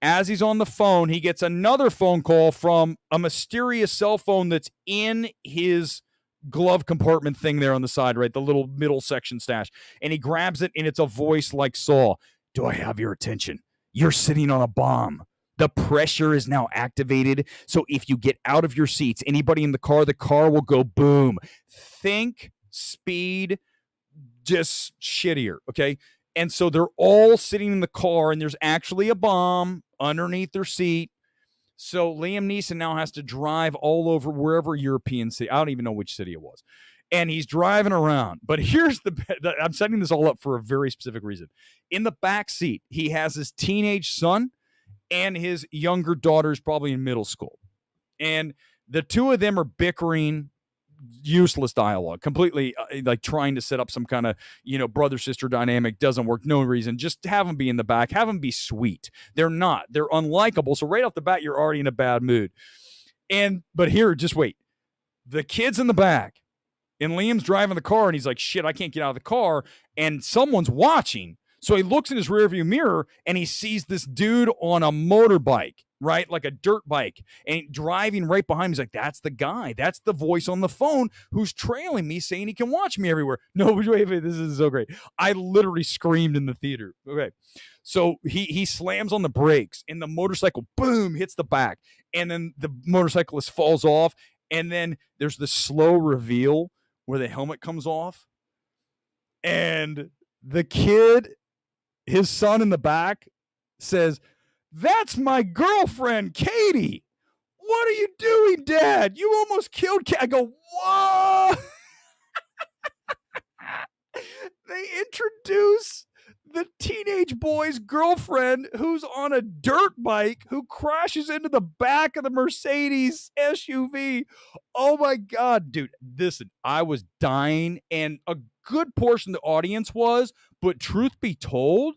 Speaker 1: As he's on the phone, he gets another phone call from a mysterious cell phone that's in his glove compartment thing there on the side, right? The little middle section stash. And he grabs it, and it's a voice like Saw. Do I have your attention? You're sitting on a bomb. The pressure is now activated. So if you get out of your seats, anybody in the car will go boom. Think speed, just shittier, okay? And so they're all sitting in the car, and there's actually a bomb underneath their seat. So Liam Neeson now has to drive all over wherever European city. I don't even know which city it was. And he's driving around. But here's I'm setting this all up for a very specific reason. In the back seat, he has his teenage son, and his younger daughter's probably in middle school. And the two of them are bickering, useless dialogue, completely like trying to set up some kind of, brother-sister dynamic. Doesn't work. No reason. Just have them be in the back. Have them be sweet. They're not. They're unlikable. So right off the bat, you're already in a bad mood. But here, just wait. The kid's in the back, and Liam's driving the car, and he's like, shit, I can't get out of the car. And someone's watching. So he looks in his rearview mirror, and he sees this dude on a motorbike, right? Like a dirt bike, and driving right behind him. He's like, that's the guy. That's the voice on the phone who's trailing me, saying he can watch me everywhere. No, wait, this is so great. I literally screamed in the theater. Okay. So he slams on the brakes, and the motorcycle, boom, hits the back. And then the motorcyclist falls off. And then there's the slow reveal where the helmet comes off. And the kid, his son in the back, says, that's my girlfriend, Katie. What are you doing, Dad? You almost killed Katie. I go, whoa. They introduce the teenage boy's girlfriend who's on a dirt bike, who crashes into the back of the Mercedes SUV. Oh my God, dude. Listen, I was dying, and a good portion of the audience was, but truth be told,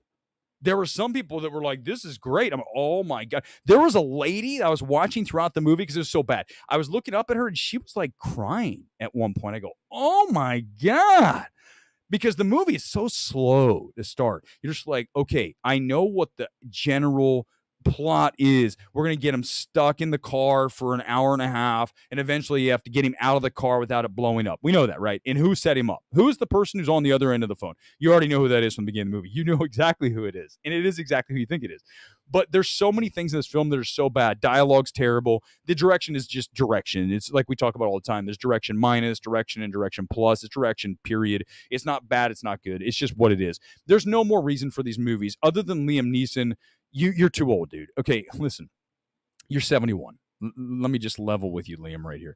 Speaker 1: there were some people that were like, this is great. I'm like, oh my God. There was a lady that I was watching throughout the movie because it was so bad. I was looking up at her, and she was like crying at one point. I go, oh my God. Because the movie is so slow to start. You're just like, okay, I know what the general plot is. We're going to get him stuck in the car for an hour and a half, and eventually you have to get him out of the car without it blowing up. We know that, right? And who set him up? Who's the person who's on the other end of the phone? You already know who that is from the beginning of the movie. You know exactly who it is, and it is exactly who you think it is. But there's so many things in this film that are so bad. Dialogue's terrible. The direction is just direction. It's like we talk about all the time. There's direction minus, direction, and direction plus. It's direction, period. It's not bad. It's not good. It's just what it is. There's no more reason for these movies other than Liam Neeson. You're too old, dude. Okay, listen. You're 71. Let me just level with you, Liam, right here.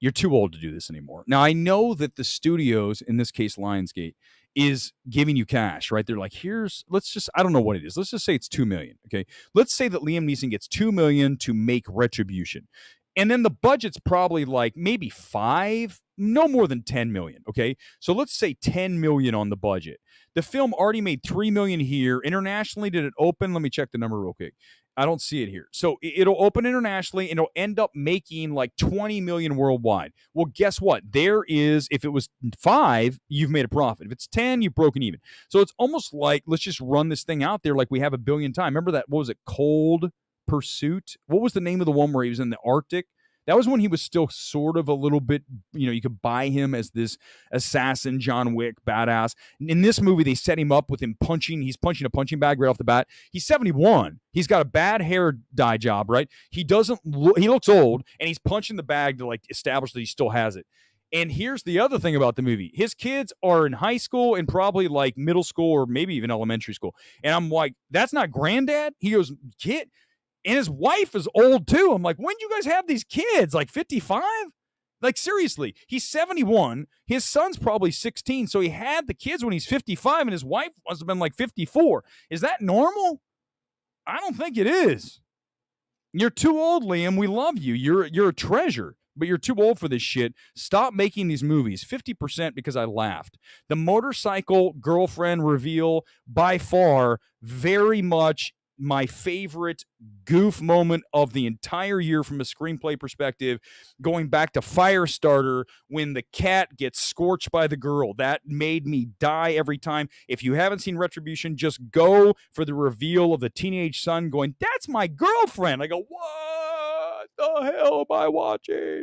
Speaker 1: You're too old to do this anymore. Now, I know that the studios, in this case, Lionsgate, is giving you cash, right? They're like, I don't know what it is. Let's just say it's $2 million, okay? Let's say that Liam Neeson gets $2 million to make Retribution. And then the budget's probably like maybe 5, no more than 10 million. Okay. So let's say 10 million on the budget. The film already made 3 million here. Internationally, did it open? Let me check the number real quick. I don't see it here. So it'll open internationally and it'll end up making like 20 million worldwide. Well, guess what? There is, if it was 5, you've made a profit. If it's 10, you've broken even. So it's almost like, let's just run this thing out there like we have a billion times. Remember that, what was it, Cold Pursuit? What was the name of the one where he was in the Arctic? That was when he was still sort of a little bit, you could buy him as this assassin, John Wick, badass. In this movie, they set him up with him punching. He's punching a punching bag right off the bat. He's 71. He's got a bad hair dye job, right? He looks old, and he's punching the bag to like establish that he still has it. And here's the other thing about the movie. His kids are in high school and probably like middle school or maybe even elementary school. And I'm like, that's not granddad? He goes, kid. And his wife is old too. I'm like, when did you guys have these kids? Like 55? Like, seriously, he's 71. His son's probably 16. So he had the kids when he's 55, and his wife must have been like 54. Is that normal? I don't think it is. You're too old, Liam. We love you. You're a treasure, but you're too old for this shit. Stop making these movies. 50% because I laughed. The motorcycle girlfriend reveal, by far, very much my favorite goof moment of the entire year from a screenplay perspective, going back to Firestarter when the cat gets scorched by the girl. That made me die every time. If you haven't seen Retribution, just go for the reveal of the teenage son going, that's my girlfriend. I go, what the hell am I watching?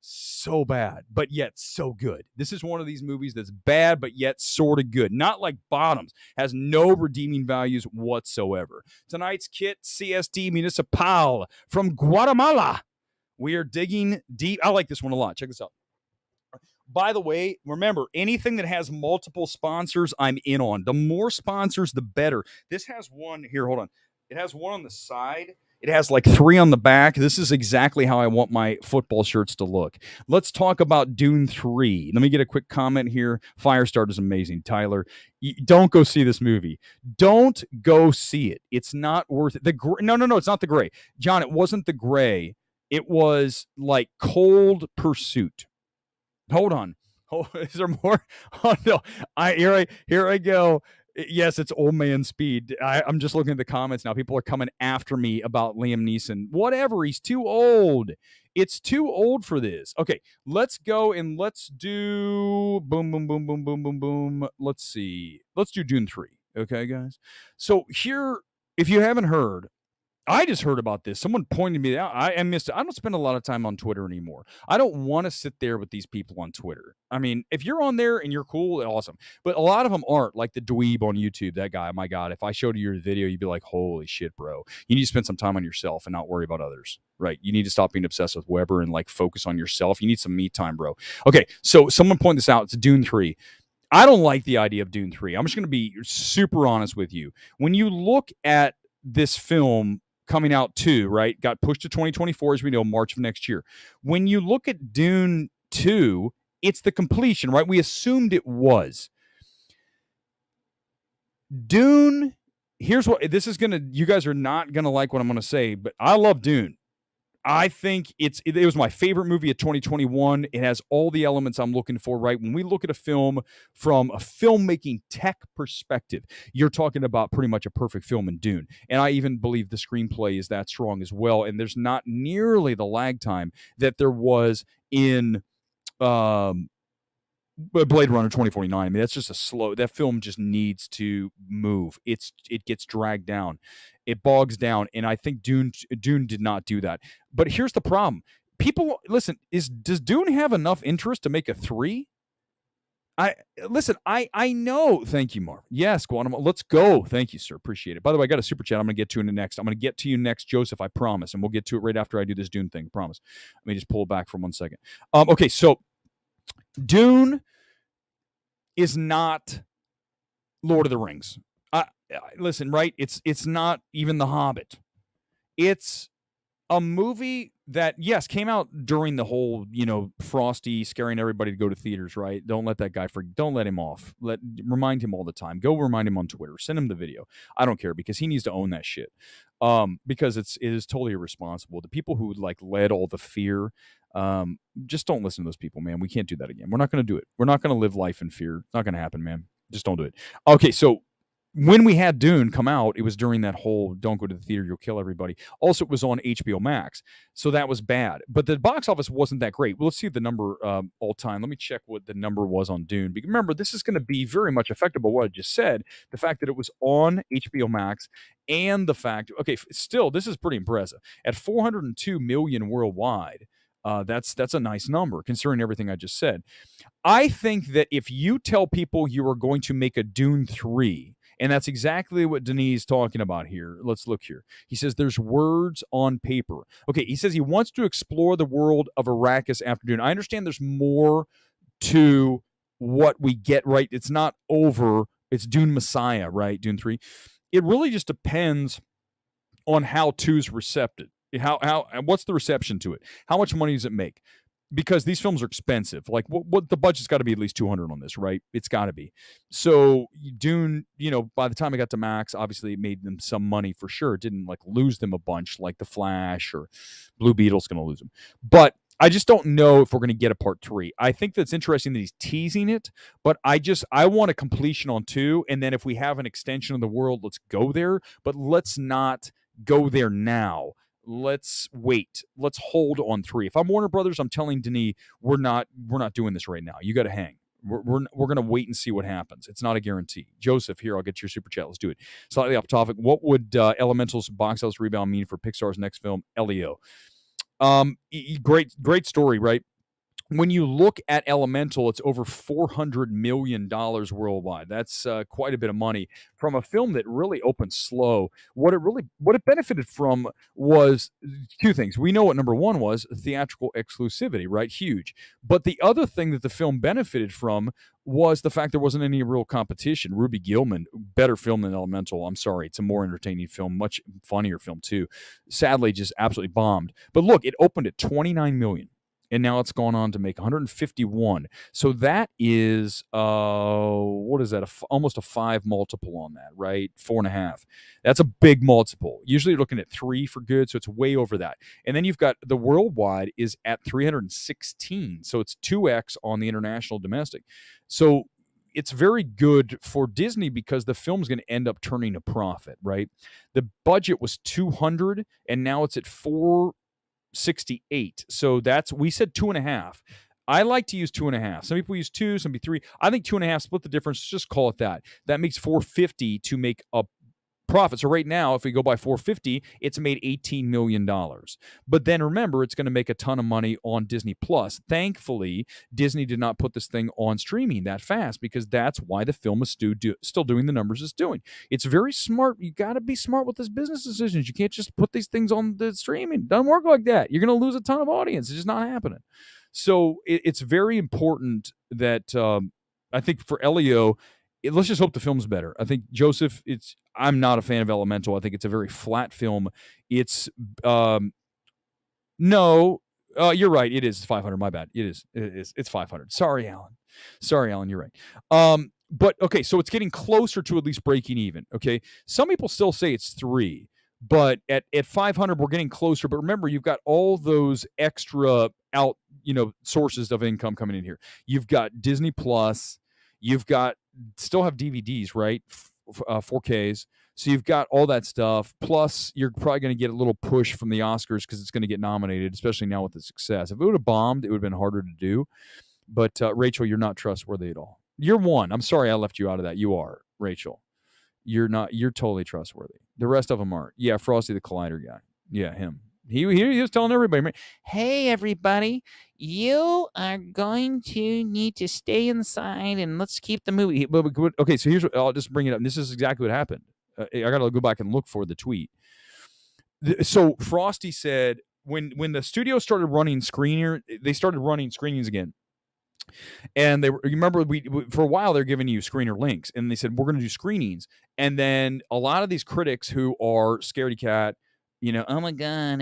Speaker 1: So bad, but yet so good. This is one of these movies that's bad, but yet sort of good. Not like Bottoms. Has no redeeming values whatsoever. Tonight's kit, CSD Municipal from Guatemala. We are digging deep. I like this one a lot. Check this out. By the way, remember, anything that has multiple sponsors, I'm in on. The more sponsors, the better. This has one here. Hold on. It has one on the side. It has like 3 on the back. This is exactly how I want my football shirts to look. Let's talk about Dune 3. Let me get a quick comment here. Firestarter is amazing. Tyler, don't go see this movie. Don't go see it. It's not worth it. No, it's not the gray. John, it wasn't the gray. It was like Cold Pursuit. Hold on. Oh, is there more? Oh, no. Here I go. Yes, it's old man speed. I'm just looking at the comments now. People are coming after me about Liam Neeson. Whatever. He's too old. It's too old for this. Okay, let's go and let's do boom, boom, boom, boom, boom, boom, boom. Let's see. Let's do Dune 3. Okay, guys. So here, if you haven't heard, I just heard about this. Someone pointed me out. I missed it. I don't spend a lot of time on Twitter anymore. I don't want to sit there with these people on Twitter. I mean, if you're on there and you're cool, awesome. But a lot of them aren't, like the dweeb on YouTube. That guy, my God, if I showed you your video, you'd be like, holy shit, bro. You need to spend some time on yourself and not worry about others, right? You need to stop being obsessed with Weber and like focus on yourself. You need some me time, bro. Okay, so someone pointed this out. It's Dune 3. I don't like the idea of Dune 3. I'm just going to be super honest with you. When you look at this film coming out too, right? Got pushed to 2024, as we know, March of next year. When you look at Dune 2, it's the completion, right? We assumed it was. Dune, here's what, this is going to, you guys are not going to like what I'm going to say, but I love Dune. I think it was my favorite movie of 2021. It has all the elements I'm looking for, right? When we look at a film from a filmmaking tech perspective, you're talking about pretty much a perfect film in Dune. And I even believe the screenplay is that strong as well. And there's not nearly the lag time that there was in Blade Runner 2049. I mean, that's just that film just needs to move. It gets dragged down. It bogs down. And I think Dune did not do that. But here's the problem. People, listen, does Dune have enough interest to make a 3? I know. Thank you, Marv. Yes, Quantum. Let's go. Thank you, sir. Appreciate it. By the way, I got a super chat. I'm going to get to in the next. I'm going to get to you next, Joseph. I promise. And we'll get to it right after I do this Dune thing. Promise. Let me just pull it back for 1 second. Okay, so Dune is not Lord of the Rings. Listen, right? It's not even The Hobbit. It's a movie that, yes, came out during the whole, Frosty scaring everybody to go to theaters, right? Don't let that guy don't let him off. Remind him all the time. Go remind him on Twitter. Send him the video. I don't care, because he needs to own that shit. Because it is totally irresponsible. The people who led all the fear, just don't listen to those people, man. We can't do that again. We're not going to do it. We're not going to live life in fear. It's not going to happen, man. Just don't do it. Okay, so when we had Dune come out, it was during that whole "don't go to the theater, you'll kill everybody." Also, it was on HBO Max, so that was bad. But the box office wasn't that great. Well, let's see the number all time. Let me check what the number was on Dune. Because remember, this is going to be very much affected by what I just said. The fact that it was on HBO Max, and the fact, okay, still, this is pretty impressive. At 402 million worldwide, that's a nice number considering everything I just said. I think that if you tell people you are going to make a Dune 3, and that's exactly what Denis is talking about here. Let's look here. He says there's words on paper. Okay, he says he wants to explore the world of Arrakis after Dune. I understand there's more to what we get, right? It's not over. It's Dune Messiah, right? Dune 3. It really just depends on how 2's receptive. What's the reception to it? How much money does it make? Because these films are expensive. Like, what the budget's got to be at least 200 on this, right? It's got to be. So Dune, by the time it got to Max, obviously it made them some money for sure. It didn't lose them a bunch like The Flash or Blue Beetle's going to lose them. But I just don't know if we're going to get a part 3. I think that's interesting that he's teasing it, but I want a completion on 2, and then if we have an extension of the world, let's go there. But let's not go there now. Let's wait. Let's hold on 3. If I'm Warner Brothers, I'm telling Denis, we're not doing this right now. You got to hang. We're going to wait and see what happens. It's not a guarantee. Joseph, here, I'll get your super chat. Let's do it. Slightly off topic. What would Elemental's box office rebound mean for Pixar's next film, Elio? Great story, right? When you look at Elemental, it's over $400 million worldwide. That's quite a bit of money from a film that really opened slow. What it benefited from was 2 things. We know what number 1 was: theatrical exclusivity, right? Huge. But the other thing that the film benefited from was the fact there wasn't any real competition. Ruby Gillman, better film than Elemental. I'm sorry. It's a more entertaining film, much funnier film too. Sadly, just absolutely bombed. But look, it opened at $29 million. And now it's gone on to make 151. So that is, what is that? Almost a 5 multiple on that, right? 4.5. That's a big multiple. Usually you're looking at 3 for good, so it's way over that. And then you've got the worldwide is at 316. So it's 2x on the international domestic. So it's very good for Disney because the film's going to end up turning a profit, right? The budget was 200, and now it's at 468. So we said 2.5. I like to use 2.5. Some people use 2, some people 3. I think 2.5, split the difference, just call it that. That makes 450 to make a profit. So right now, if we go by 450, it's made $18 million. But then remember, it's going to make a ton of money on Disney Plus. Thankfully, Disney did not put this thing on streaming that fast, because that's why the film is still doing the numbers it's doing. It's very smart. You got to be smart with this business decisions. You can't just put these things on the streaming. It doesn't work like that. You're going to lose a ton of audience. It's just not happening. So it's very important that I think for Elio, let's just hope the film's better. I think, Joseph, I'm not a fan of Elemental. I think it's a very flat film. It's no, you're right. It is 500. My bad. It is. It's 500. Sorry, Alan. You're right. But okay, so it's getting closer to at least breaking even. Okay, some people still say it's 3, but at 500 we're getting closer. But remember, you've got all those extra sources of income coming in here. You've got Disney Plus. You've got still have DVDs, right? 4Ks. So you've got all that stuff. Plus, you're probably going to get a little push from the Oscars because it's going to get nominated, especially now with the success. If it would have bombed, it would have been harder to do. But Rachel, you're not trustworthy at all. You're one. I'm sorry I left you out of that. You are, Rachel. You're not. You're totally trustworthy. The rest of them aren't. Yeah, Frosty the Collider guy. Yeah, him. He was telling everybody, hey, everybody, you are going to need to stay inside and let's keep the movie. Okay, so here's what I'll just bring it up. And this is exactly what happened. I got to go back and look for the tweet. So Frosty said when the studio started running they started running screenings again. And remember, we for a while they're giving you screener links, and they said we're going to do screenings. And then a lot of these critics who are Scaredy Cat, Oh my God.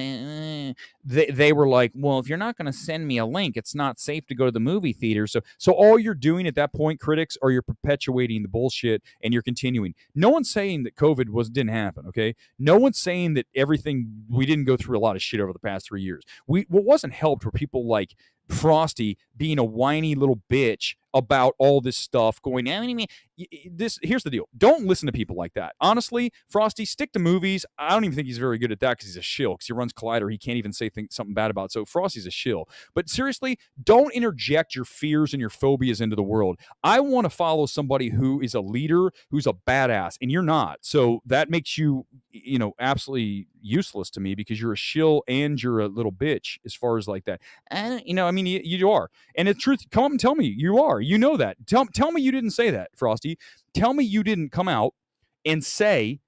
Speaker 1: They were like, well, if you're not going to send me a link, it's not safe to go to the movie theater. So all you're doing at that point, critics, are you're perpetuating the bullshit and you're continuing. No one's saying that COVID didn't happen, okay? No one's saying that we didn't go through a lot of shit over the past 3 years. What wasn't helped were people like Frosty being a whiny little bitch about all this stuff going, here's the deal. Don't listen to people like that. Honestly, Frosty, stick to movies. I don't even think he's very good at that because he's a shill, because he runs Collider. He can't even say something bad about it. So Frosty's a shill. But seriously, don't interject your fears and your phobias into the world. I want to follow somebody who is a leader, who's a badass, and you're not. So that makes you, absolutely useless to me, because you're a shill and you're a little bitch as far as like that. You are. And the truth, come up and tell me you are. You know that. Tell me you didn't say that, Frosty. Tell me you didn't come out and say,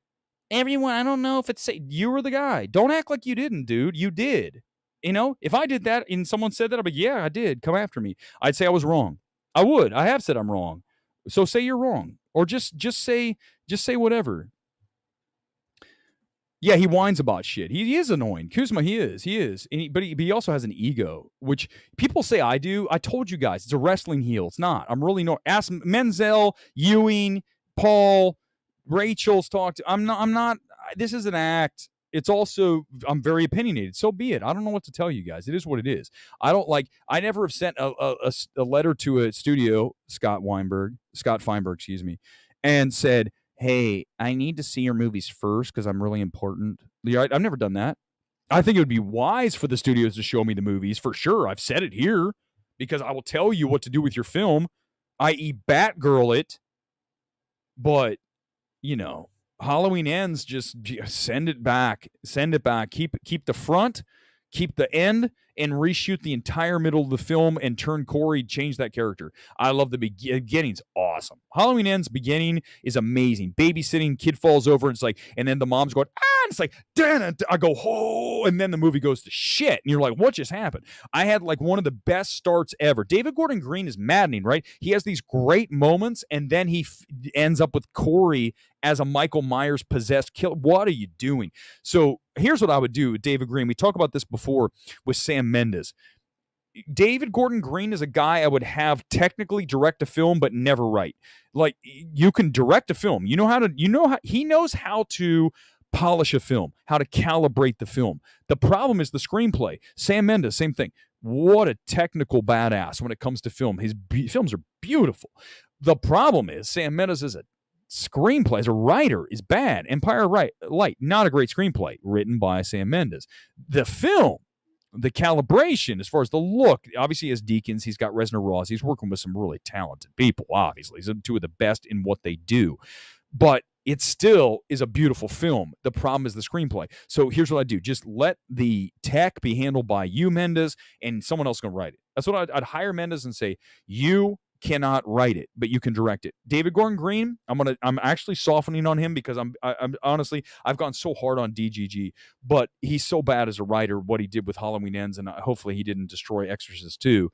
Speaker 1: everyone, I don't know if it's you were the guy. Don't act like you didn't, dude. You did. If I did that and someone said that, I'd be, yeah, I did. Come after me. I'd say I was wrong. I would. I have said I'm wrong. So say you're wrong, or just say whatever. Yeah, he whines about shit. He is annoying. Kuzma, he is. But he also has an ego, which people say I do. I told you guys, it's a wrestling heel. It's not. I'm really not. Ask Menzel, Ewing, Paul, Rachel's talked. I'm not. This is an act. It's also, I'm very opinionated. So be it. I don't know what to tell you guys. It is what it is. I never have sent a letter to a studio, Scott Feinberg, excuse me, and said, hey, I need to see your movies first because I'm really important. I've never done that. I think it would be wise for the studios to show me the movies, for sure. I've said it here, because I will tell you what to do with your film, i.e. Batgirl it. But, Halloween Ends, just send it back. Keep the front, keep the end, and reshoot the entire middle of the film and turn Corey, change that character. I love the beginning's awesome. Halloween Ends beginning is amazing. Babysitting, kid falls over, and it's like, and then the mom's going, and it's like, damn, I go, oh, and then the movie goes to shit. And you're like, what just happened? I had like one of the best starts ever. David Gordon Green is maddening, right? He has these great moments, and then he ends up with Corey as a Michael Myers possessed killer. What are you doing? So here's what I would do with David Green. We talked about this before with Sam Mendes. David Gordon Green is a guy I would have technically direct a film, but never write. Like, you can direct a film. He knows how to polish a film, how to calibrate the film. The problem is the screenplay. Sam Mendes, same thing. What a technical badass when it comes to film. His films are beautiful. The problem is Sam Mendes is a screenplay, as a writer, is bad. Empire Light, not a great screenplay, written by Sam Mendes. The film, the calibration, as far as the look, obviously as Deakins, he's got Reznor Ross. He's working with some really talented people, obviously. He's two of the best in what they do. But it still is a beautiful film. The problem is the screenplay. So here's what I do. Just let the tech be handled by you, Mendes, and someone else can write it. That's what I'd hire Mendes and say, you cannot write it, but you can direct it. David Gordon Green, I'm actually softening on him, because I'm honestly, I've gone so hard on DGG, but he's so bad as a writer, what he did with Halloween Ends, and hopefully he didn't destroy Exorcist 2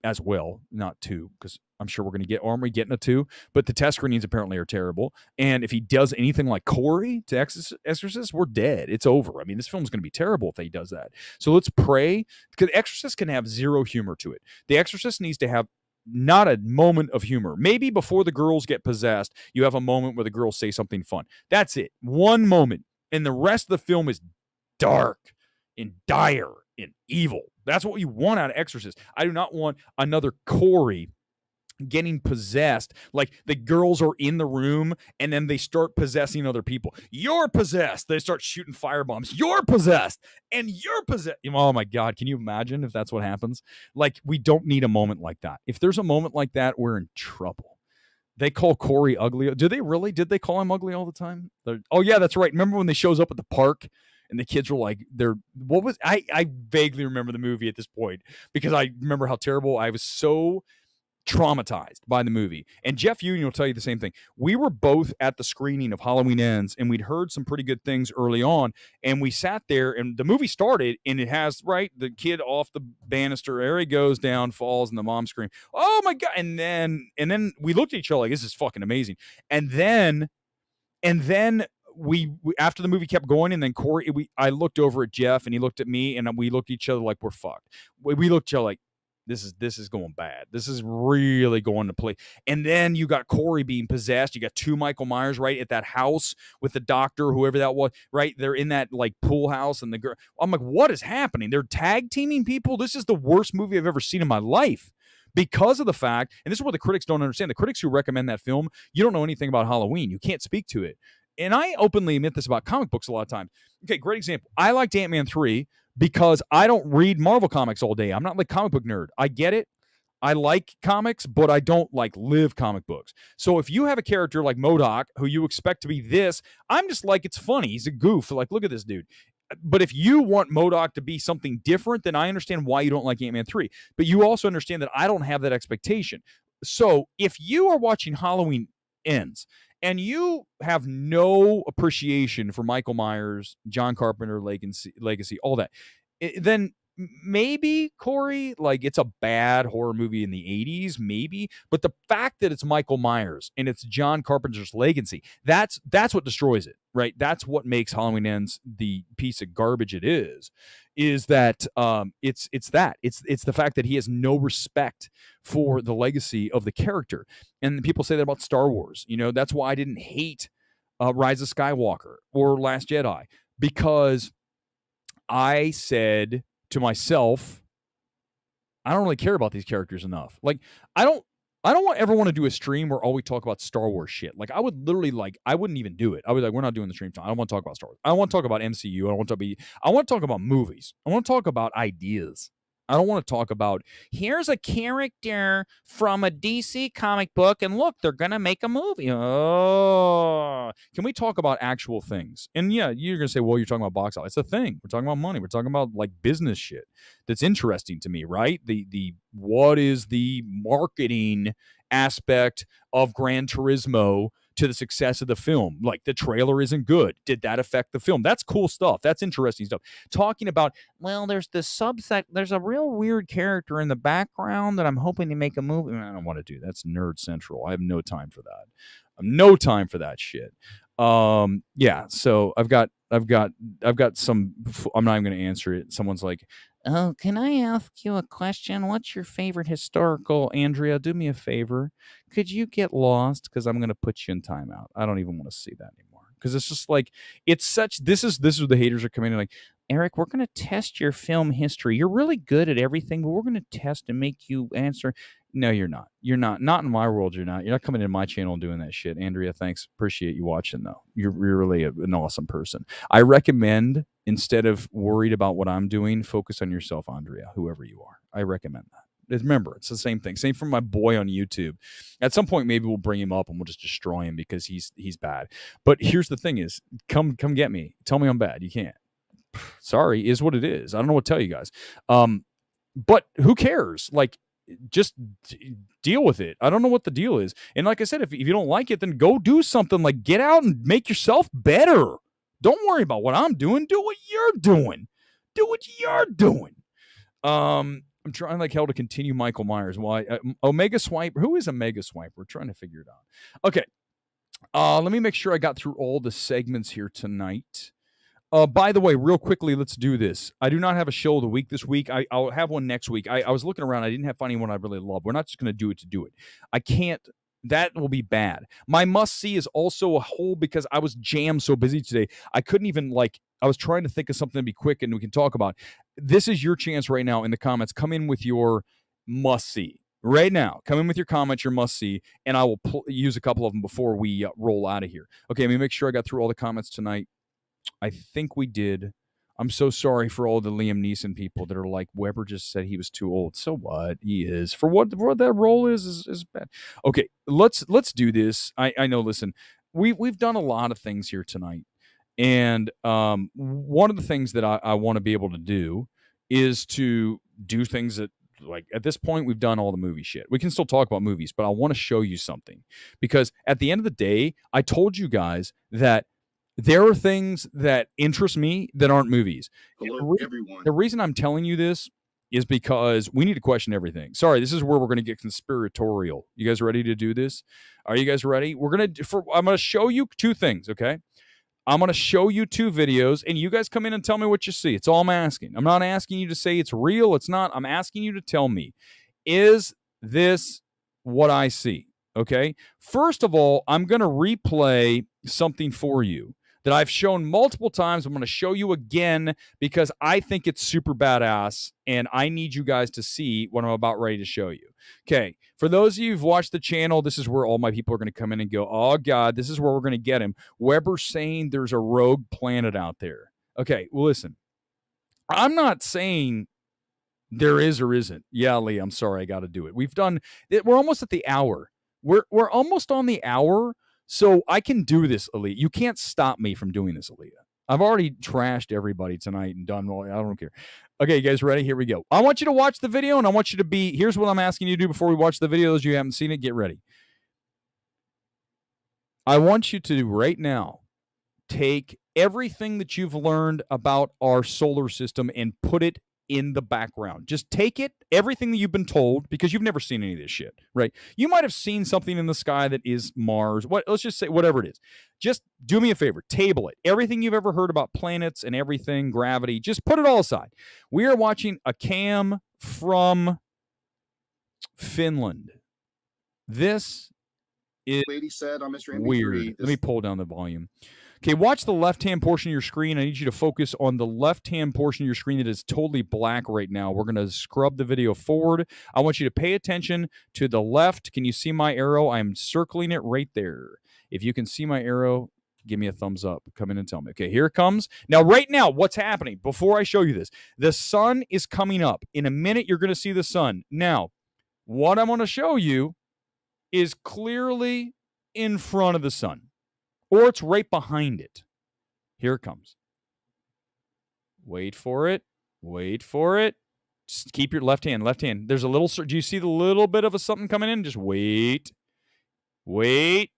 Speaker 1: as well, not 2, because I'm sure we're going to get, aren't we getting a 2? But the test screenings apparently are terrible, and if he does anything like Corey to Exorcist, we're dead. It's over. I mean, this film's going to be terrible if he does that. So let's pray, because Exorcist can have zero humor to it. The Exorcist needs to have not a moment of humor. Maybe before the girls get possessed, you have a moment where the girls say something fun. That's it. One moment. And the rest of the film is dark and dire and evil. That's what you want out of Exorcist. I do not want another Corey getting possessed. Like, the girls are in the room and then they start possessing other people. You're possessed. They start shooting firebombs. You're possessed. And you're possessed. Oh my God. Can you imagine if that's what happens? Like, we don't need a moment like that. If there's a moment like that, we're in trouble. They call Corey ugly. Do they really? Did they call him ugly all the time? Oh yeah, that's right. Remember when they shows up at the park and the kids were like, I vaguely remember the movie at this point, because I remember how terrible I was. So traumatized by the movie. And Jeff Union will tell you the same thing. We were both at the screening of Halloween Ends, and we'd heard some pretty good things early on, and we sat there, and the movie started, and it has, right, the kid off the banister, there he goes down, falls, and the mom screams, oh my God. And then we looked at each other like, this is fucking amazing. And then we after the movie kept going, and then Corey, I looked over at Jeff, and he looked at me, and we looked at each other like we're fucked. We looked at each other like, this is going bad. This is really going to play. And then you got Corey being possessed. You got two Michael Myers right at that house with the doctor, whoever that was, right? They're in that like pool house, and the girl. I'm like, what is happening? They're tag teaming people. This is the worst movie I've ever seen in my life. Because of the fact, and this is what the critics don't understand. The critics who recommend that film, you don't know anything about Halloween. You can't speak to it. And I openly admit this about comic books a lot of times. Okay, great example. I liked Ant-Man 3 because I don't read Marvel comics all day. I'm not like comic book nerd. I get it. I like comics, but I don't like live comic books. So if you have a character like MODOK who you expect to be this, I'm just like, it's funny. He's a goof. Like, look at this dude. But if you want MODOK to be something different, then I understand why you don't like Ant-Man 3. But you also understand that I don't have that expectation. So if you are watching Halloween Ends and you have no appreciation for Michael Myers, John Carpenter legacy, all that, then maybe, Corey, like, it's a bad horror movie in the 80s, maybe, but the fact that it's Michael Myers and it's John Carpenter's legacy, that's what destroys it, right? That's what makes Halloween Ends the piece of garbage it is that it's the fact that he has no respect for the legacy of the character. And people say that about Star Wars. That's why I didn't hate Rise of Skywalker or Last Jedi, because I said to myself, I don't really care about these characters enough. Like, I don't ever want to do a stream where all we talk about Star Wars shit. Like, I would literally, I wouldn't even do it. I was like, we're not doing the stream time. I don't want to talk about Star Wars. I want to talk about MCU. I want to talk about movies. I want to talk about ideas. I don't want to talk about, here's a character from a DC comic book, and look, they're going to make a movie. Oh, can we talk about actual things? And yeah, you're going to say, well, you're talking about box office. It's a thing. We're talking about money. We're talking about like business shit that's interesting to me, right? What is the marketing aspect of Gran Turismo to the success of the film? Like, the trailer isn't good. Did that affect the film? That's cool stuff. That's interesting stuff. Talking about, well, there's this subset, there's a real weird character in the background that I'm hoping to make a movie. I don't want to do that. That's Nerd Central. I have no time for that. I have no time for that shit. Yeah, so I've got some, I'm not even going to answer it. Someone's like, oh, can I ask you a question? What's your favorite historical? Andrea, do me a favor. Could you get lost? Because I'm going to put you in timeout. I don't even want to see that anymore. Because it's just like, it's such, this is where the haters are coming in like, Eric, we're going to test your film history. You're really good at everything, but we're going to test and make you answer. No, you're not. You're not. Not in my world, you're not. You're not coming into my channel and doing that shit. Andrea, thanks. Appreciate you watching, though. You're really an awesome person. I recommend, instead of worried about what I'm doing, focus on yourself, Andrea, whoever you are. I recommend that. Remember, it's the same thing. Same for my boy on YouTube. At some point, maybe we'll bring him up and we'll just destroy him because he's bad. But here's the thing is, come get me. Tell me I'm bad. You can't. Sorry, is what it is. I don't know what to tell you guys. But who cares? Like, just deal with it. I don't know what the deal is. And like I said, if you don't like it, then go do something. Like, get out and make yourself better. Don't worry about what I'm doing. Do what you're doing. Do what you're doing. I'm trying like hell to continue Michael Myers. Why? Omega Swiper. Who is Omega Swiper? We're trying to figure it out. Okay. Let me make sure I got through all the segments here tonight. By the way, real quickly, let's do this. I do not have a show of the week this week. I'll have one next week. I was looking around. I didn't find anyone I really love. We're not just going to do it to do it. I can't. That will be bad. My must-see is also a hole because I was jammed so busy today. I couldn't even, I was trying to think of something to be quick and we can talk about. This is your chance right now in the comments. Come in with your must-see. Right now, come in with your comments, your must-see, and I will use a couple of them before we roll out of here. Okay, let me make sure I got through all the comments tonight. I think we did. I'm so sorry for all the Liam Neeson people that are like, Weber just said he was too old. So what? He is. For what that role is bad. Okay, let's do this. I know, listen, we've done a lot of things here tonight. And one of the things that I want to be able to do is to do things that, like, at this point, we've done all the movie shit. We can still talk about movies, but I want to show you something. Because at the end of the day, I told you guys that there are things that interest me that aren't movies.
Speaker 2: Hello, everyone.
Speaker 1: The reason I'm telling you this is because we need to question everything. Sorry, this is where we're going to get conspiratorial. You guys ready to do this? Are you guys ready? I'm going to show you two things, okay? I'm going to show you 2 videos, and you guys come in and tell me what you see. It's all I'm asking. I'm not asking you to say it's real. It's not. I'm asking you to tell me, is this what I see? Okay. First of all, I'm going to replay something for you that I've shown multiple times. I'm going to show you again because I think it's super badass, and I need you guys to see what I'm about ready to show you. Okay, for those of you who've watched the channel, this is where all my people are going to come in and go, oh, God, this is where we're going to get him. Weber's saying there's a rogue planet out there. Okay, well, listen, I'm not saying there is or isn't. Yeah, Lee, I'm sorry, I got to do it. We've done it. We're almost at the hour. We're almost on the hour. So I can do this, Aaliyah. You can't stop me from doing this, Aaliyah. I've already trashed everybody tonight and done all. I don't care. Okay, you guys ready? Here we go. I want you to watch the video, and I want you to be. Here's what I'm asking you to do before we watch the videos. You haven't seen it. Get ready. I want you to right now take everything that you've learned about our solar system and put it in the background. Just take it, everything that you've been told, because you've never seen any of this shit, right? You might have seen something in the sky that is Mars. Let's just say whatever it is. Just do me a favor, table it. Everything you've ever heard about planets and everything, gravity, just put it all aside. We are watching a cam from Finland. This is
Speaker 2: lady said on Mr.
Speaker 1: weird. Let me pull down the volume. Okay, watch the left-hand portion of your screen. I need you to focus on the left-hand portion of your screen that is totally black right now. We're going to scrub the video forward. I want you to pay attention to the left. Can you see my arrow? I'm circling it right there. If you can see my arrow, give me a thumbs up. Come in and tell me. Okay, here it comes. Now, right now, what's happening? Before I show you this, the sun is coming up. In a minute, you're going to see the sun. Now, what I'm going to show you is clearly in front of the sun. Or it's right behind it. Here it comes. Wait for it. Wait for it. Just keep your left hand. There's a little, do you see the little bit of a something coming in? Just wait. Wait.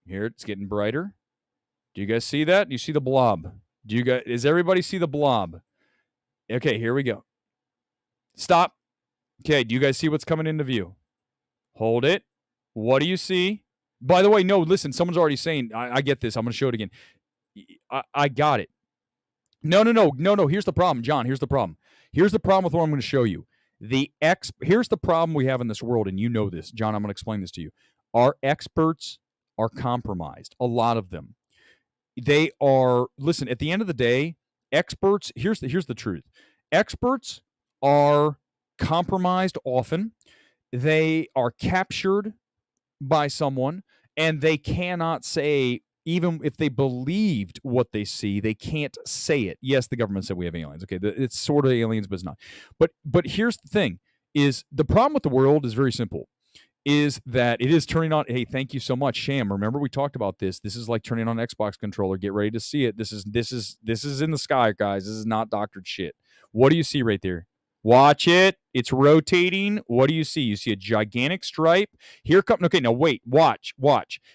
Speaker 1: Here, it's getting brighter. Do you guys see that? Do you see the blob? Does everybody see the blob? Okay, here we go. Stop. Okay, do you guys see what's coming into view? Hold it. What do you see? By the way, no, listen, someone's already saying, I get this. I'm going to show it again. I got it. No. Here's the problem, John. Here's the problem. Here's the problem with what I'm going to show you. Here's the problem we have in this world, and you know this. John, I'm going to explain this to you. Our experts are compromised, a lot of them. They are, listen, at the end of the day, experts, here's the truth. Experts are compromised often. They are captured by someone, and they cannot say, even if they believed what they see, they can't say it. Yes, the government said we have aliens. Okay, it's sort of aliens, but it's not. But here's the thing, is the problem with the world is very simple, is that it is turning on, hey, thank you so much, Sham. Remember we talked about this. This is like turning on an Xbox controller. Get ready to see it. This is in the sky, guys. This is not doctored shit. What do you see right there? Watch it. It's rotating. What do you see? You see a gigantic stripe. Here comes, okay, now wait, watch.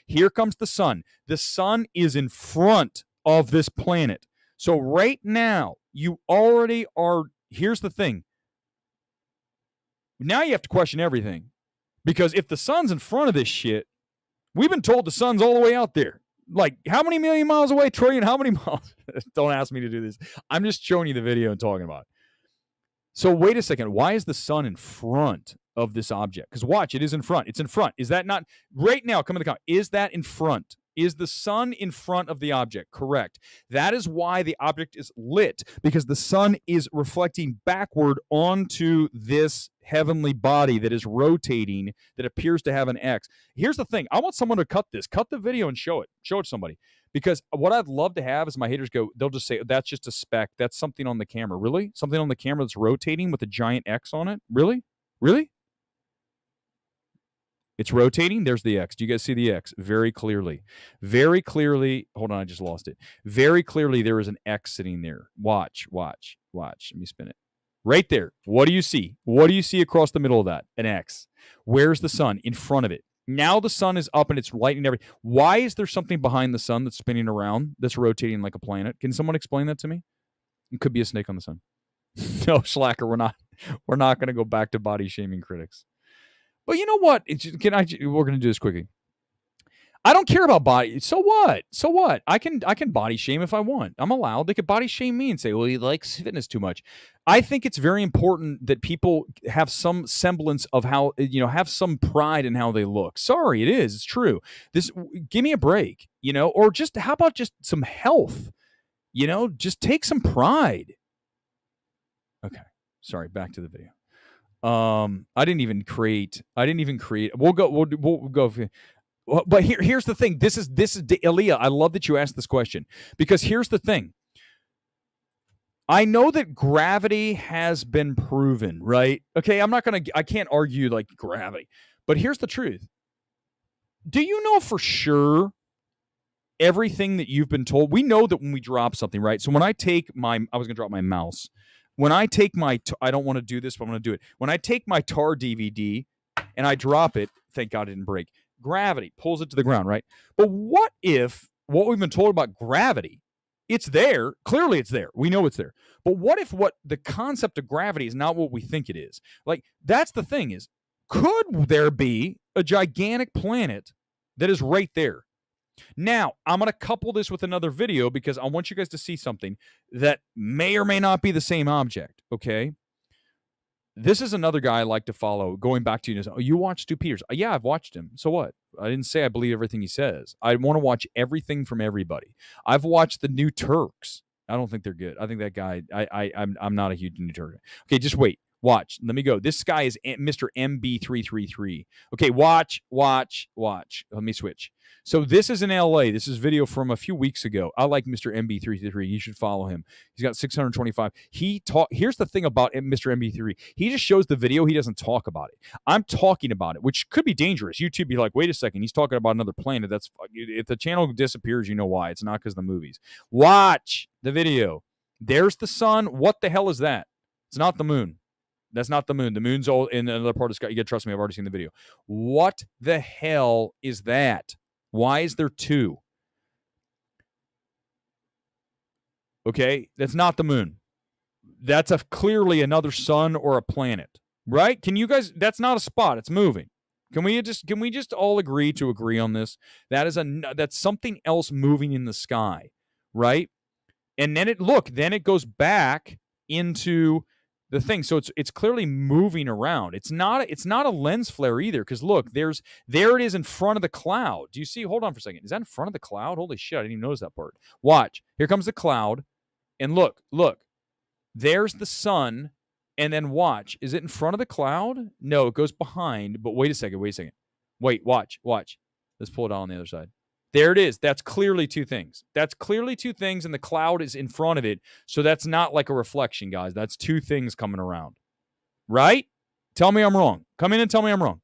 Speaker 1: Here comes the sun. The sun is in front of this planet. So right now, you already are, here's the thing. Now you have to question everything. Because if the sun's in front of this shit, we've been told the sun's all the way out there. Like, how many million miles away? Trillion, how many miles? Don't ask me to do this. I'm just showing you the video and talking about it. So wait a second. Why is the sun in front of this object? Because watch, it is in front. It's in front. Is that not right now? Come in the comment. Is that in front? Is the sun in front of the object? Correct. That is why the object is lit, because the sun is reflecting backward onto this heavenly body that is rotating, that appears to have an X. Here's the thing. I want someone to cut the video and show it to somebody. Because what I'd love to have is my haters go, they'll just say, that's just a speck. That's something on the camera. Really? Something on the camera that's rotating with a giant X on it? Really? Really? It's rotating. There's the X. Do you guys see the X? Very clearly. Very clearly. Hold on, I just lost it. Very clearly, there is an X sitting there. Watch. Let me spin it. Right there. What do you see? What do you see across the middle of that? An X. Where's the sun? In front of it. Now the sun is up and it's lighting everything. Why is there something behind the sun that's spinning around, that's rotating like a planet? Can someone explain that to me? It could be a snake on the sun. No, Slacker, we're not going to go back to body shaming critics. But you know what? We're going to do this quickly. I don't care about body. So what? So what? I can body shame if I want. I'm allowed. They could body shame me and say, "Well, he likes fitness too much." I think it's very important that people have some semblance of how, have some pride in how they look. Sorry, it is. It's true. Give me a break, or just how about just some health? Just take some pride. Okay. Sorry, back to the video. I didn't even create. We'll go. But here's the thing. This is Aaliyah. I love that you asked this question, because here's the thing. I know that gravity has been proven, right? Okay, I can't argue like gravity. But here's the truth. Do you know for sure everything that you've been told? We know that when we drop something, right? So when I take I was going to drop my mouse. When I take I don't want to do this, but I'm going to do it. When I take my Tar DVD and I drop it, thank God it didn't break. Gravity pulls it to the ground, right? But what if what we've been told about gravity, it's there. Clearly it's there. We know it's there. But what if the concept of gravity is not what we think it is? Like, that's the thing is, could there be a gigantic planet that is right there? Now, I'm going to couple this with another video because I want you guys to see something that may or may not be the same object, okay? This is another guy I like to follow. Going back to you watch Stu Peters. Yeah, I've watched him. So what? I didn't say I believe everything he says. I want to watch everything from everybody. I've watched the New Turks. I don't think they're good. I think that guy. I'm not a huge New Turk. Okay, just wait. Watch. Let me go. This guy is Mr. MB333. Okay, watch. Let me switch. So this is in LA. This is video from a few weeks ago. I like Mr. MB333. You should follow him. He's got 625. Here's the thing about Mr. MB3. He just shows the video. He doesn't talk about it. I'm talking about it, which could be dangerous. YouTube be like, wait a second. He's talking about another planet. If the channel disappears, you know why. It's not because of the movies. Watch the video. There's the sun. What the hell is that? It's not the moon. That's not the moon. The moon's all in another part of the sky. You gotta trust me. I've already seen the video. What the hell is that? Why is there two? Okay, that's not the moon. That's clearly another sun or a planet, right? Can you guys? That's not a spot. It's moving. Can we just all agree on this? That's something else moving in the sky, right? And then it goes back into the thing. So it's clearly moving around. It's not a lens flare either, because look, there it is in front of the cloud. Do you see? Hold on for a second. Is that in front of the cloud? Holy shit, I didn't even notice that part. Watch. Here comes the cloud. And look. There's the sun. And then watch. Is it in front of the cloud? No, it goes behind. But wait a second. Wait, watch. Let's pull it out on the other side. There it is. That's clearly two things. And the cloud is in front of it. So that's not like a reflection, guys. That's two things coming around. Right? Tell me I'm wrong. Come in and tell me I'm wrong.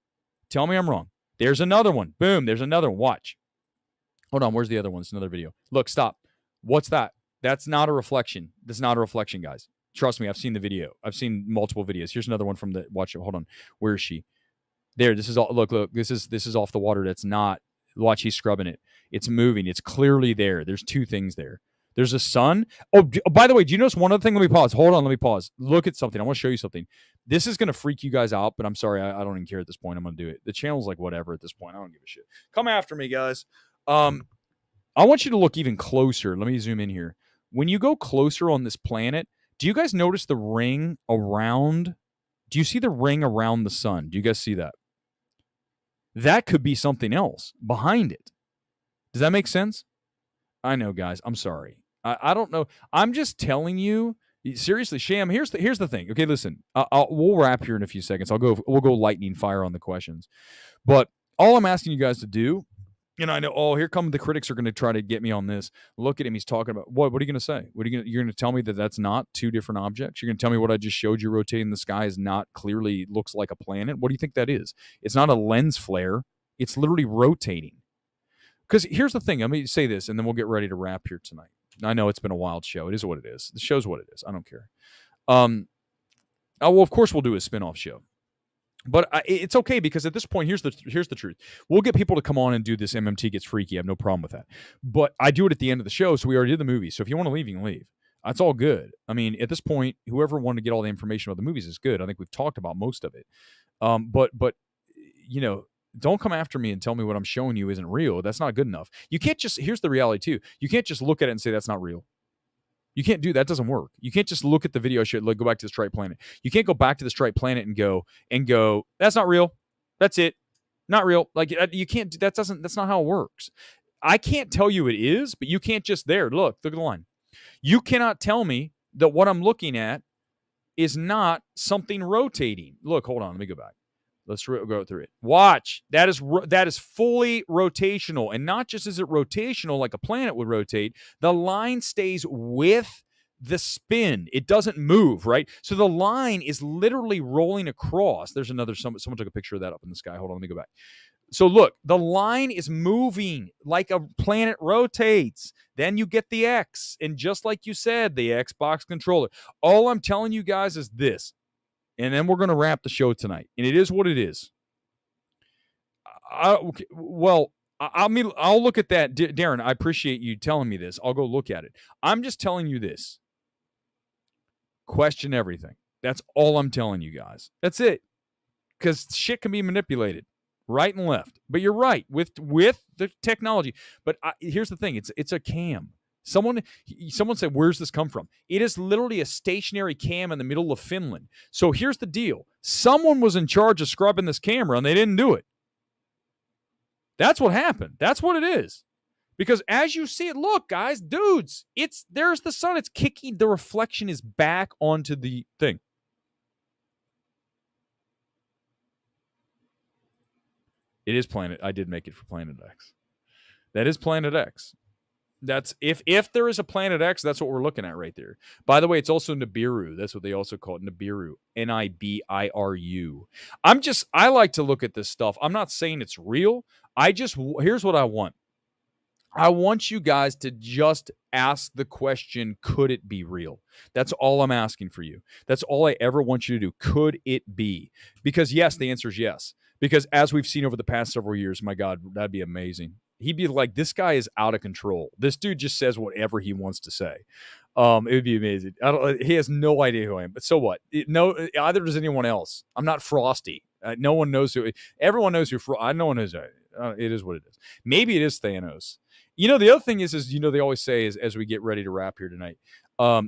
Speaker 1: Tell me I'm wrong. There's another one. Boom. There's another one. Watch. Hold on. Where's the other one? It's another video. Look, stop. What's that? That's not a reflection. That's not a reflection, guys. Trust me. I've seen the video. I've seen multiple videos. Here's another one from the watch. Hold on. Where is she? There. This is all. Look. This is off the water. That's not. Watch, he's scrubbing it. It's moving. It's clearly there. There's two things there. There's a sun. Oh, by the way, do you notice one other thing? Let me pause. Hold on. Let me pause. Look at something. I want to show you something. This is going to freak you guys out, but I'm sorry. I don't even care at this point. I'm going to do it. The channel's like whatever at this point. I don't give a shit. Come after me, guys. I want you to look even closer. Let me zoom in here. When you go closer on this planet, do you guys notice the ring around? Do you see the ring around the sun? Do you guys see that? That could be something else behind it. Does that make sense? I know, guys. I'm sorry. I don't know. I'm just telling you. Seriously, Sham. Here's the thing. Okay, listen. We'll wrap here in a few seconds. We'll go lightning fire on the questions. But all I'm asking you guys to do, and I know. Oh, here come the critics are going to try to get me on this. Look at him. He's talking about what? What are you going to say? You're going to tell me that that's not two different objects? You're going to tell me what I just showed you rotating the sky is not clearly looks like a planet? What do you think that is? It's not a lens flare. It's literally rotating. Because here's the thing. Let me say this, and then we'll get ready to wrap here tonight. I know it's been a wild show. It is what it is. The show's what it is. I don't care. Well, of course we'll do a spinoff show. But it's okay, because at this point, here's the truth. We'll get people to come on and do this MMT Gets Freaky. I have no problem with that. But I do it at the end of the show, so we already did the movie. So if you want to leave, you can leave. That's all good. I mean, at this point, whoever wanted to get all the information about the movies is good. I think we've talked about most of it. But you know, don't come after me and tell me what I'm showing you isn't real. That's not good enough. You can't just, here's the reality too. You can't just look at it and say that's not real. You can't do that. Doesn't work. You can't just look at the video shit, like go back to the striped planet. You can't go back to the striped planet and go, that's not real. That's it. Not real. Like you can't, that's not how it works. I can't tell you it is, but you can't just look at the line. You cannot tell me that what I'm looking at is not something rotating. Look, hold on. Let me go back. Let's go through it. Watch. That is fully rotational. And not just is it rotational like a planet would rotate, the line stays with the spin. It doesn't move, right? So the line is literally rolling across. There's another, someone took a picture of that up in the sky. Hold on, let me go back. So look, the line is moving like a planet rotates. Then you get the X. And just like you said, the Xbox controller. All I'm telling you guys is this. And then we're going to wrap the show tonight. And it is what it is. I'll look at that. Darren, I appreciate you telling me this. I'll go look at it. I'm just telling you this. Question everything. That's all I'm telling you guys. That's it. Because shit can be manipulated right and left. But you're right with the technology. But here's the thing. It's a cam. Someone said, where's this come from? It is literally a stationary cam in the middle of Finland. So here's the deal. Someone was in charge of scrubbing this camera, and they didn't do it. That's what happened. That's what it is. Because as you see it, look, guys, dudes, there's the sun. It's kicking. The reflection is back onto the thing. It is Planet. I did make it for Planet X. That is Planet X. That's if there is a Planet X, that's what we're looking at right there. By the way, it's also Nibiru. That's what they also call it, Nibiru. Nibiru. I like to look at this stuff. I'm not saying it's real. Here's what I want. I want you guys to just ask the question, could it be real? That's all I'm asking for you. That's all I ever want you to do. Could it be? Because yes, the answer is yes. Because as we've seen over the past several years, my God, that'd be amazing. He'd be like, this guy is out of control. This dude just says whatever he wants to say. It would be amazing. He has no idea who I am, but so what? Either does anyone else. I'm not Frosty. No one knows who. Everyone knows who. No one knows. It is what it is. Maybe it is Thanos. The other thing is they always say as we get ready to wrap here tonight,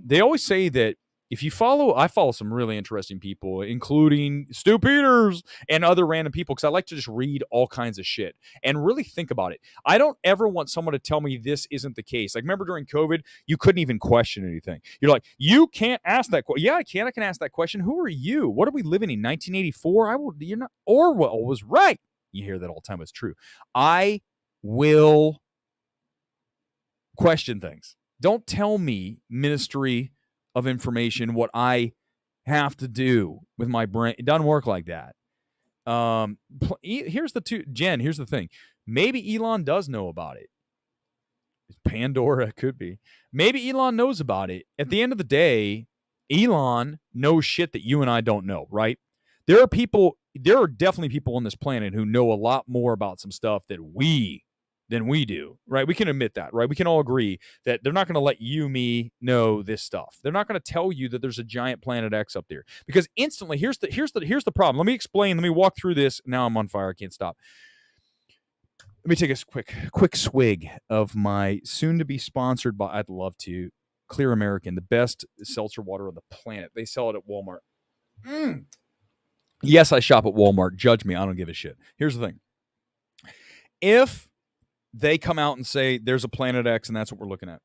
Speaker 1: they always say that if you I follow some really interesting people, including Stu Peters and other random people, because I like to just read all kinds of shit and really think about it. I don't ever want someone to tell me this isn't the case. Like, remember during COVID, you couldn't even question anything. You're like, you can't ask that question. Yeah, I can. I can ask that question. Who are you? What are we living in? 1984? You're not. Orwell was right. You hear that all the time. It's true. I will question things. Don't tell me, Ministry of Information, what I have to do with my brain. It doesn't work like that. Here's the thing. Maybe Elon does know about it. Pandora could be. Maybe Elon knows about it. At the end of the day, Elon knows shit that you and I don't know, right? There are definitely people on this planet who know a lot more about some stuff than we do, right? We can admit that, right? We can all agree that they're not going to let me know this stuff. They're not going to tell you that there's a giant Planet X up there, because instantly, here's the problem. Let me explain. Let me walk through this. Now I'm on fire. I can't stop. Let me take a quick swig of my soon-to-be sponsored by, I'd love to, Clear American, the best seltzer water on the planet. They sell it at Walmart. Yes, I shop at Walmart. Judge me. I don't give a shit. Here's the thing. If they come out and say there's a Planet X and that's what we're looking at,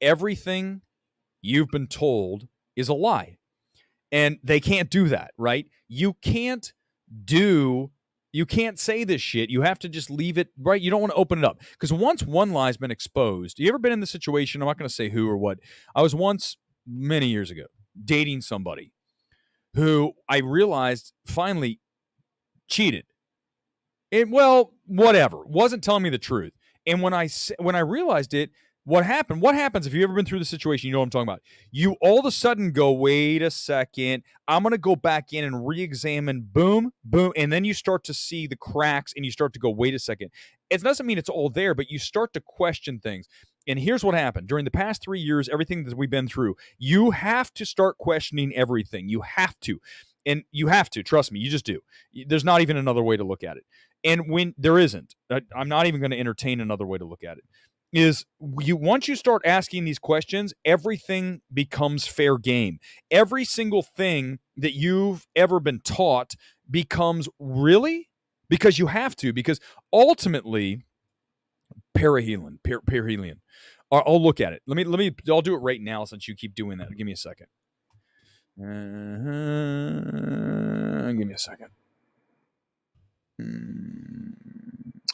Speaker 1: everything you've been told is a lie. And they can't do that, right? You can't say this shit. You have to just leave it, right? You don't want to open it up. Because once one lie's been exposed, you ever been in the situation, I'm not going to say who or what. I was once, many years ago, dating somebody who I realized finally cheated. Whatever. Wasn't telling me the truth. And when I realized it, what happens if you've ever been through the situation, you know what I'm talking about. You all of a sudden go, wait a second, I'm going to go back in and re-examine, boom, boom, and then you start to see the cracks and you start to go, wait a second. It doesn't mean it's all there, but you start to question things. And here's what happened. During the past 3 years, everything that we've been through, you have to start questioning everything. You have to. And you have to, trust me, you just do. There's not even another way to look at it. And when there isn't, I'm not even going to entertain another way to look at it, is once you start asking these questions, everything becomes fair game. Every single thing that you've ever been taught becomes really, because you have to, because ultimately perihelion. I'll look at it. I'll do it right now since you keep doing that. Give me a second. Give me a second.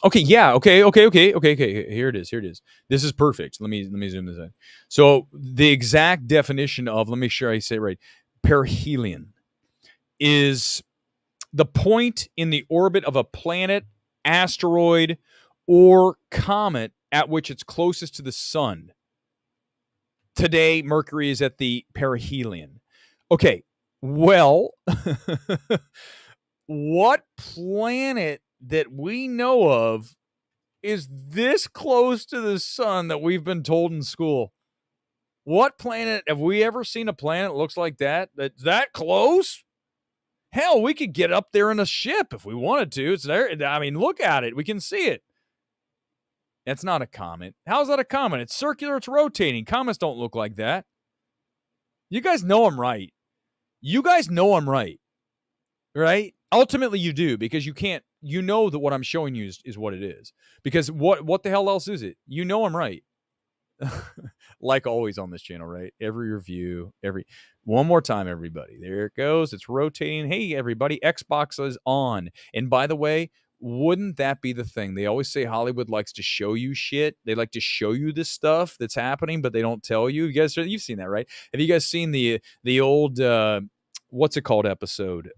Speaker 1: Okay, yeah, okay. Here it is. This is perfect. Let me zoom this in. So the exact definition of, let me make sure I say it right, perihelion is the point in the orbit of a planet, asteroid, or comet at which it's closest to the sun. Today, Mercury is at the perihelion. Okay, well, what planet that we know of is this close to the sun that we've been told in school? What planet, have we ever seen a planet that looks like that? That's that close? Hell, we could get up there in a ship if we wanted to. It's there. I mean, look at it. We can see it. That's not a comet. How's that a comet? It's circular. It's rotating. Comets don't look like that. You guys know I'm right. Right? Ultimately, you do, because you can't. You know that what I'm showing you is what it is. Because what the hell else is it? You know I'm right. Like always on this channel, right? Every review, one more time, everybody. There it goes. It's rotating. Hey, everybody, Xbox is on. And by the way, wouldn't that be the thing? They always say Hollywood likes to show you shit. They like to show you this stuff that's happening, but they don't tell you. You've seen that, right? Have you guys seen the old what's it called episode?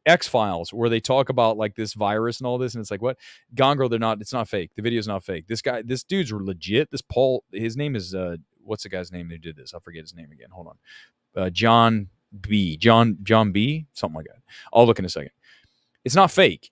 Speaker 1: X-Files, where they talk about like this virus and all this, and it's like, what? Gone Girl, it's not fake. The video's not fake. This dude's legit. This Paul, his name is, what's the guy's name who did this? I'll forget his name again. Hold on. John B. Something like that. I'll look in a second. It's not fake.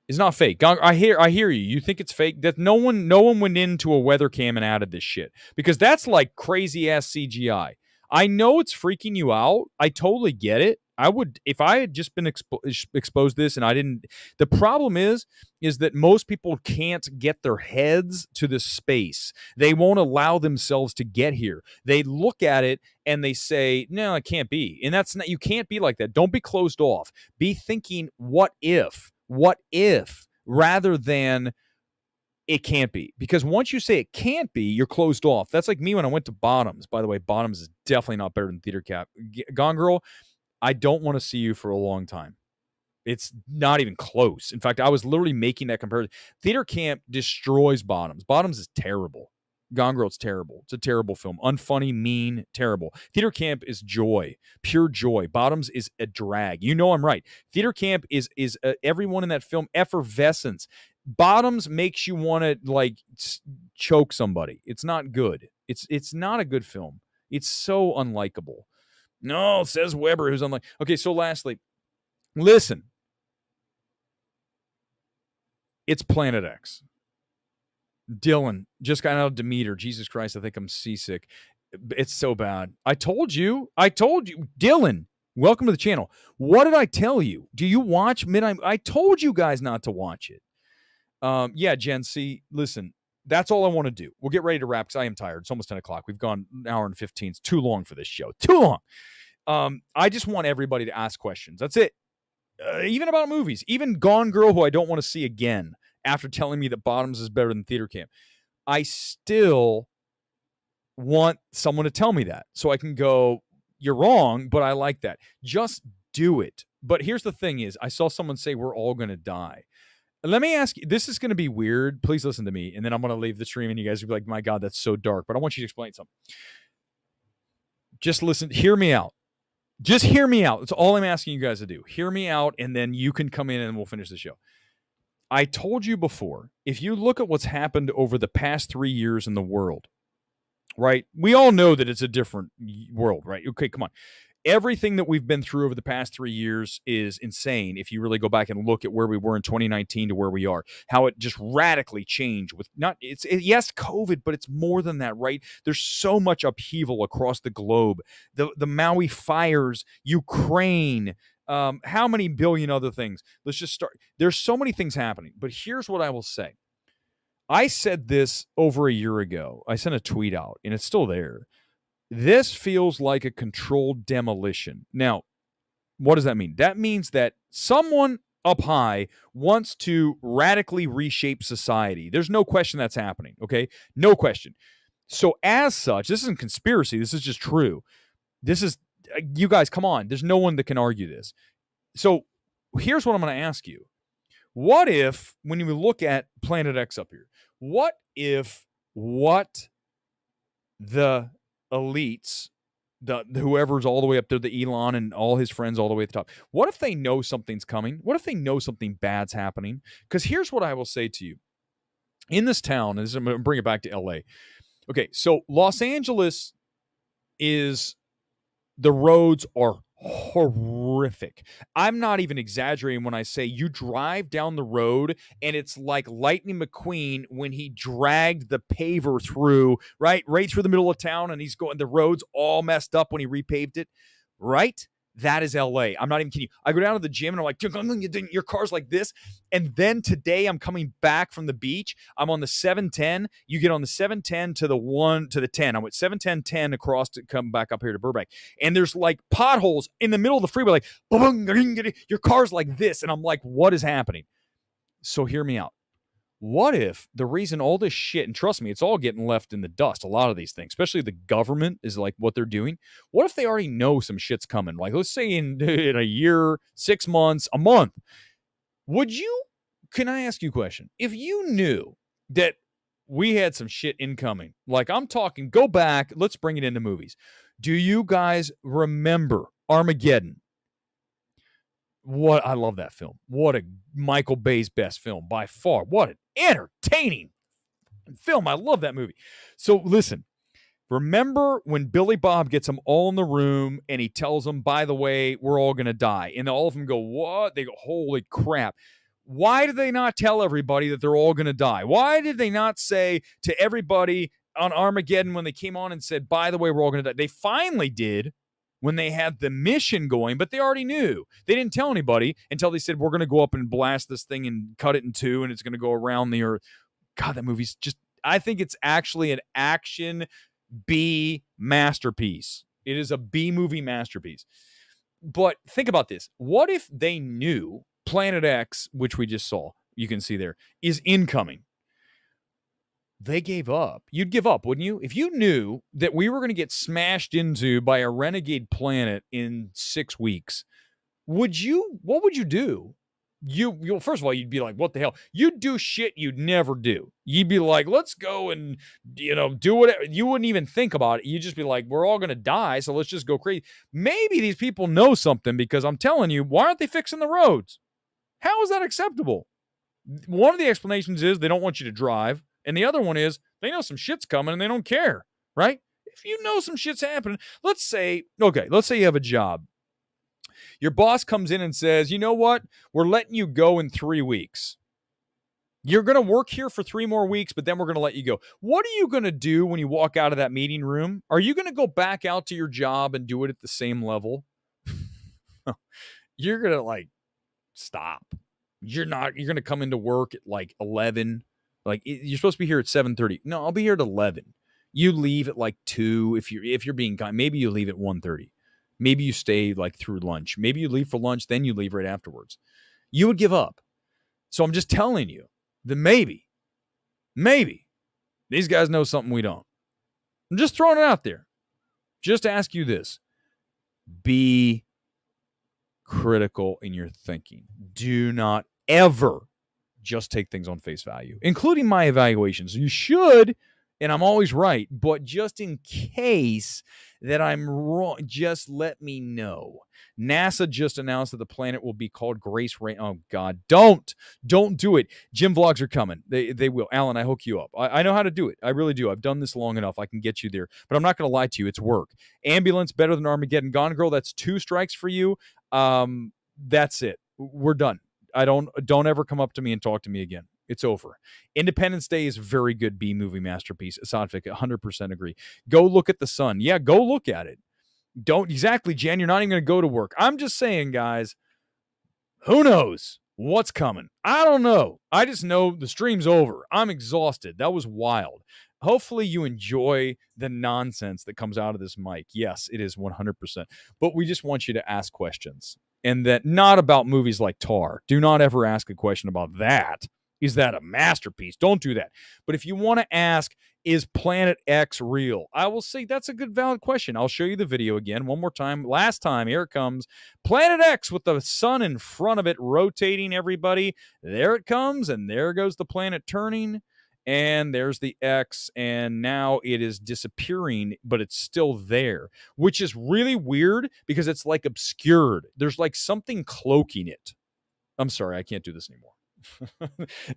Speaker 1: It's not fake. I hear you. You think it's fake? That no one went into a weather cam and added this shit, because that's like crazy ass CGI. I know it's freaking you out. I totally get it. I would, if I had just been exposed to this and I didn't. The problem is that most people can't get their heads to the space. They won't allow themselves to get here. They look at it and they say, no, it can't be. And that's not, you can't be like that. Don't be closed off. Be thinking, what if, rather than it can't be. Because once you say it can't be, you're closed off. That's like me when I went to Bottoms. By the way, Bottoms is definitely not better than Theater Cap. Gone Girl, I don't want to see you for a long time. It's not even close. In fact, I was literally making that comparison. Theater Camp destroys Bottoms. Bottoms is terrible. Gone Girl's terrible. It's a terrible film. Unfunny, mean, terrible. Theater Camp is joy, pure joy. Bottoms is a drag. You know I'm right. Theater Camp is everyone in that film, effervescence. Bottoms makes you want to like choke somebody. It's not good. It's not a good film. It's so unlikable. No, says Weber, who's unlike. Okay, so lastly, listen. It's Planet X. Dylan just got out of Demeter. Jesus Christ, I think I'm seasick. It's so bad. I told you. Dylan, welcome to the channel. What did I tell you? Do you watch Midnight? I told you guys not to watch it. Yeah, Jen, see, listen, that's all I want to do. We'll get ready to wrap because I am tired. It's almost 10 o'clock. We've gone an hour and 15. It's too long for this show. Too long. I just want everybody to ask questions. That's it. Even about movies. Even Gone Girl, who I don't want to see again after telling me that Bottoms is better than Theater Camp. I still want someone to tell me that so I can go, you're wrong, but I like that. Just do it. But here's the thing is, I saw someone say we're all going to die. Let me ask you, this is going to be weird. Please listen to me. And then I'm going to leave the stream and you guys will be like, my God, that's so dark. But I want you to explain something. Just listen. Hear me out. Just hear me out. That's all I'm asking you guys to do. Hear me out, and then you can come in and we'll finish the show. I told you before, if you look at what's happened over the past 3 years in the world, right? We all know that it's a different world, right? Okay, come on. everything that we've been through over the past 3 years is insane. If you really go back and look at where we were in 2019 to where we are, how it just radically changed with yes, COVID, but it's more than that, right? There's so much upheaval across the globe. The Maui fires, Ukraine, how many billion other things? Let's just start. There's so many things happening, but here's what I will say. I said this over a year ago. I sent a tweet out, and it's still there. This feels like a controlled demolition. Now, what does that mean? That means that someone up high wants to radically reshape society. There's no question that's happening, okay? No question. So as such, this isn't conspiracy. This is just true. This is, you guys, come on. There's no one that can argue this. So here's what I'm going to ask you. What if, when you look at Planet X up here, what if what the elites, the whoever's all the way up there, the Elon and all his friends all the way at the top, what if they know something's coming? What if they know something bad's happening? Because here's what I will say to you. In this town, and I'm going to bring it back to LA. Okay, so Los Angeles is, the roads are horrific. I'm not even exaggerating when I say you drive down the road and it's like Lightning McQueen when he dragged the paver through, right through the middle of town, and he's going, the road's all messed up when he repaved it, right? That is LA. I'm not even kidding you. I go down to the gym and I'm like, your car's like this. And then today I'm coming back from the beach. I'm on the 710. You get on the 710 to the 10. I went 710 across to come back up here to Burbank. And there's like potholes in the middle of the freeway, like, your car's like this. And I'm like, what is happening? So hear me out. What if the reason all this shit, and trust me, it's all getting left in the dust, a lot of these things, especially the government is like what they're doing. What if they already know some shit's coming? Like, let's say in a year, 6 months, a month. Can I ask you a question? If you knew that we had some shit incoming, like I'm talking, go back, let's bring it into movies. Do you guys remember Armageddon? I love that film. What a Michael Bay's best film by far. What an entertaining film. I love that movie. So listen, remember when Billy Bob gets them all in the room and he tells them, by the way, we're all going to die. And all of them go, what? They go, holy crap. Why did they not tell everybody that they're all going to die? Why did they not say to everybody on Armageddon when they came on and said, by the way, we're all going to die? They finally did when they had the mission going, but they already knew. They didn't tell anybody until they said, we're going to go up and blast this thing and cut it in two, and it's going to go around the earth. God, that movie's just, I think it's actually an action B masterpiece. It is a B movie masterpiece. But think about this. What if they knew Planet X, which we just saw, you can see there, is incoming? They gave up. You'd give up, wouldn't you? If you knew that we were going to get smashed into by a renegade planet in 6 weeks, what would you do? You first of all, you'd be like, what the hell? You'd do shit you'd never do. You'd be like, let's go and, do whatever. You wouldn't even think about it. You'd just be like, we're all going to die, so let's just go crazy. Maybe these people know something, because I'm telling you, why aren't they fixing the roads? How is that acceptable? One of the explanations is they don't want you to drive. And the other one is they know some shit's coming and they don't care, right? If you know some shit's happening, let's say you have a job. Your boss comes in and says, you know what? We're letting you go in 3 weeks. You're going to work here for 3 more weeks, but then we're going to let you go. What are you going to do when you walk out of that meeting room? Are you going to go back out to your job and do it at the same level? You're going to stop. You're going to come into work at 11. Like, you're supposed to be here at 7:30. No, I'll be here at 11. You leave at 2 if you're being kind. Maybe you leave at 1:30. Maybe you stay through lunch. Maybe you leave for lunch, then you leave right afterwards. You would give up. So I'm just telling you that maybe these guys know something we don't. I'm just throwing it out there. Just ask you this. Be critical in your thinking. Do not ever just take things on face value, including my evaluations. You should, and I'm always right. But just in case that I'm wrong, just let me know. NASA just announced that the planet will be called Grace Rain. Oh God, don't do it. Gym vlogs are coming. They will. Alan, I hook you up. I know how to do it. I really do. I've done this long enough. I can get you there. But I'm not going to lie to you. It's work. Ambulance better than Armageddon. Gone Girl. That's 2 strikes for you. That's it. We're done. Don't ever come up to me and talk to me again. It's over. Independence Day is a very good B-movie masterpiece. Sadvik, 100% agree. Go look at the sun. Yeah, go look at it. Don't exactly, Jen. You're not even going to go to work. I'm just saying, guys, who knows what's coming? I don't know. I just know the stream's over. I'm exhausted. That was wild. Hopefully you enjoy the nonsense that comes out of this mic. Yes, it is 100%. But we just want you to ask questions. And that not about movies like Tar. Do not ever ask a question about that. Is that a masterpiece? Don't do that. But if you want to ask, is Planet X real? I will say that's a good, valid question. I'll show you the video again one more time. Last time, here it comes. Planet X with the sun in front of it rotating, everybody. There it comes, and there goes the planet turning. And there's the X, and now it is disappearing, but it's still there, which is really weird because it's like obscured. There's like something cloaking it. I'm sorry, I can't do this anymore.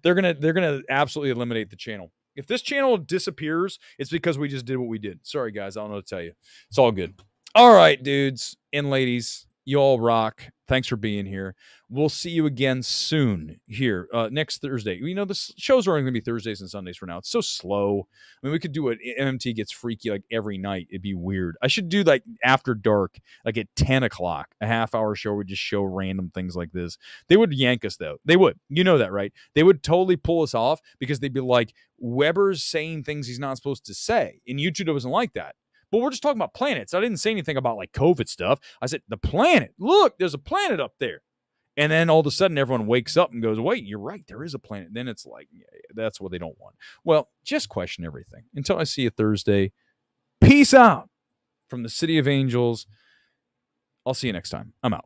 Speaker 1: They're gonna absolutely eliminate the channel. If this channel disappears, it's because we just did what we did. Sorry, guys, I don't know what to tell you. It's all good. All right, dudes and ladies, you all rock. Thanks for being here. We'll see you again soon here next Thursday. You know, the shows are only going to be Thursdays and Sundays for now. It's so slow. I mean, we could do it. MMT gets freaky like every night. It'd be weird. I should do like after dark, like at 10 o'clock, a half-hour show. We just show random things like this. They would yank us, though. They would. You know that, right? They would totally pull us off because they'd be like, Weber's saying things he's not supposed to say. And YouTube doesn't like that. But we're just talking about planets. I didn't say anything about like COVID stuff. I said, the planet. Look, there's a planet up there. And then all of a sudden everyone wakes up and goes, wait, you're right. There is a planet. Then it's like, yeah, that's what they don't want. Well, just question everything. Until I see you Thursday. Peace out from the City of Angels. I'll see you next time. I'm out.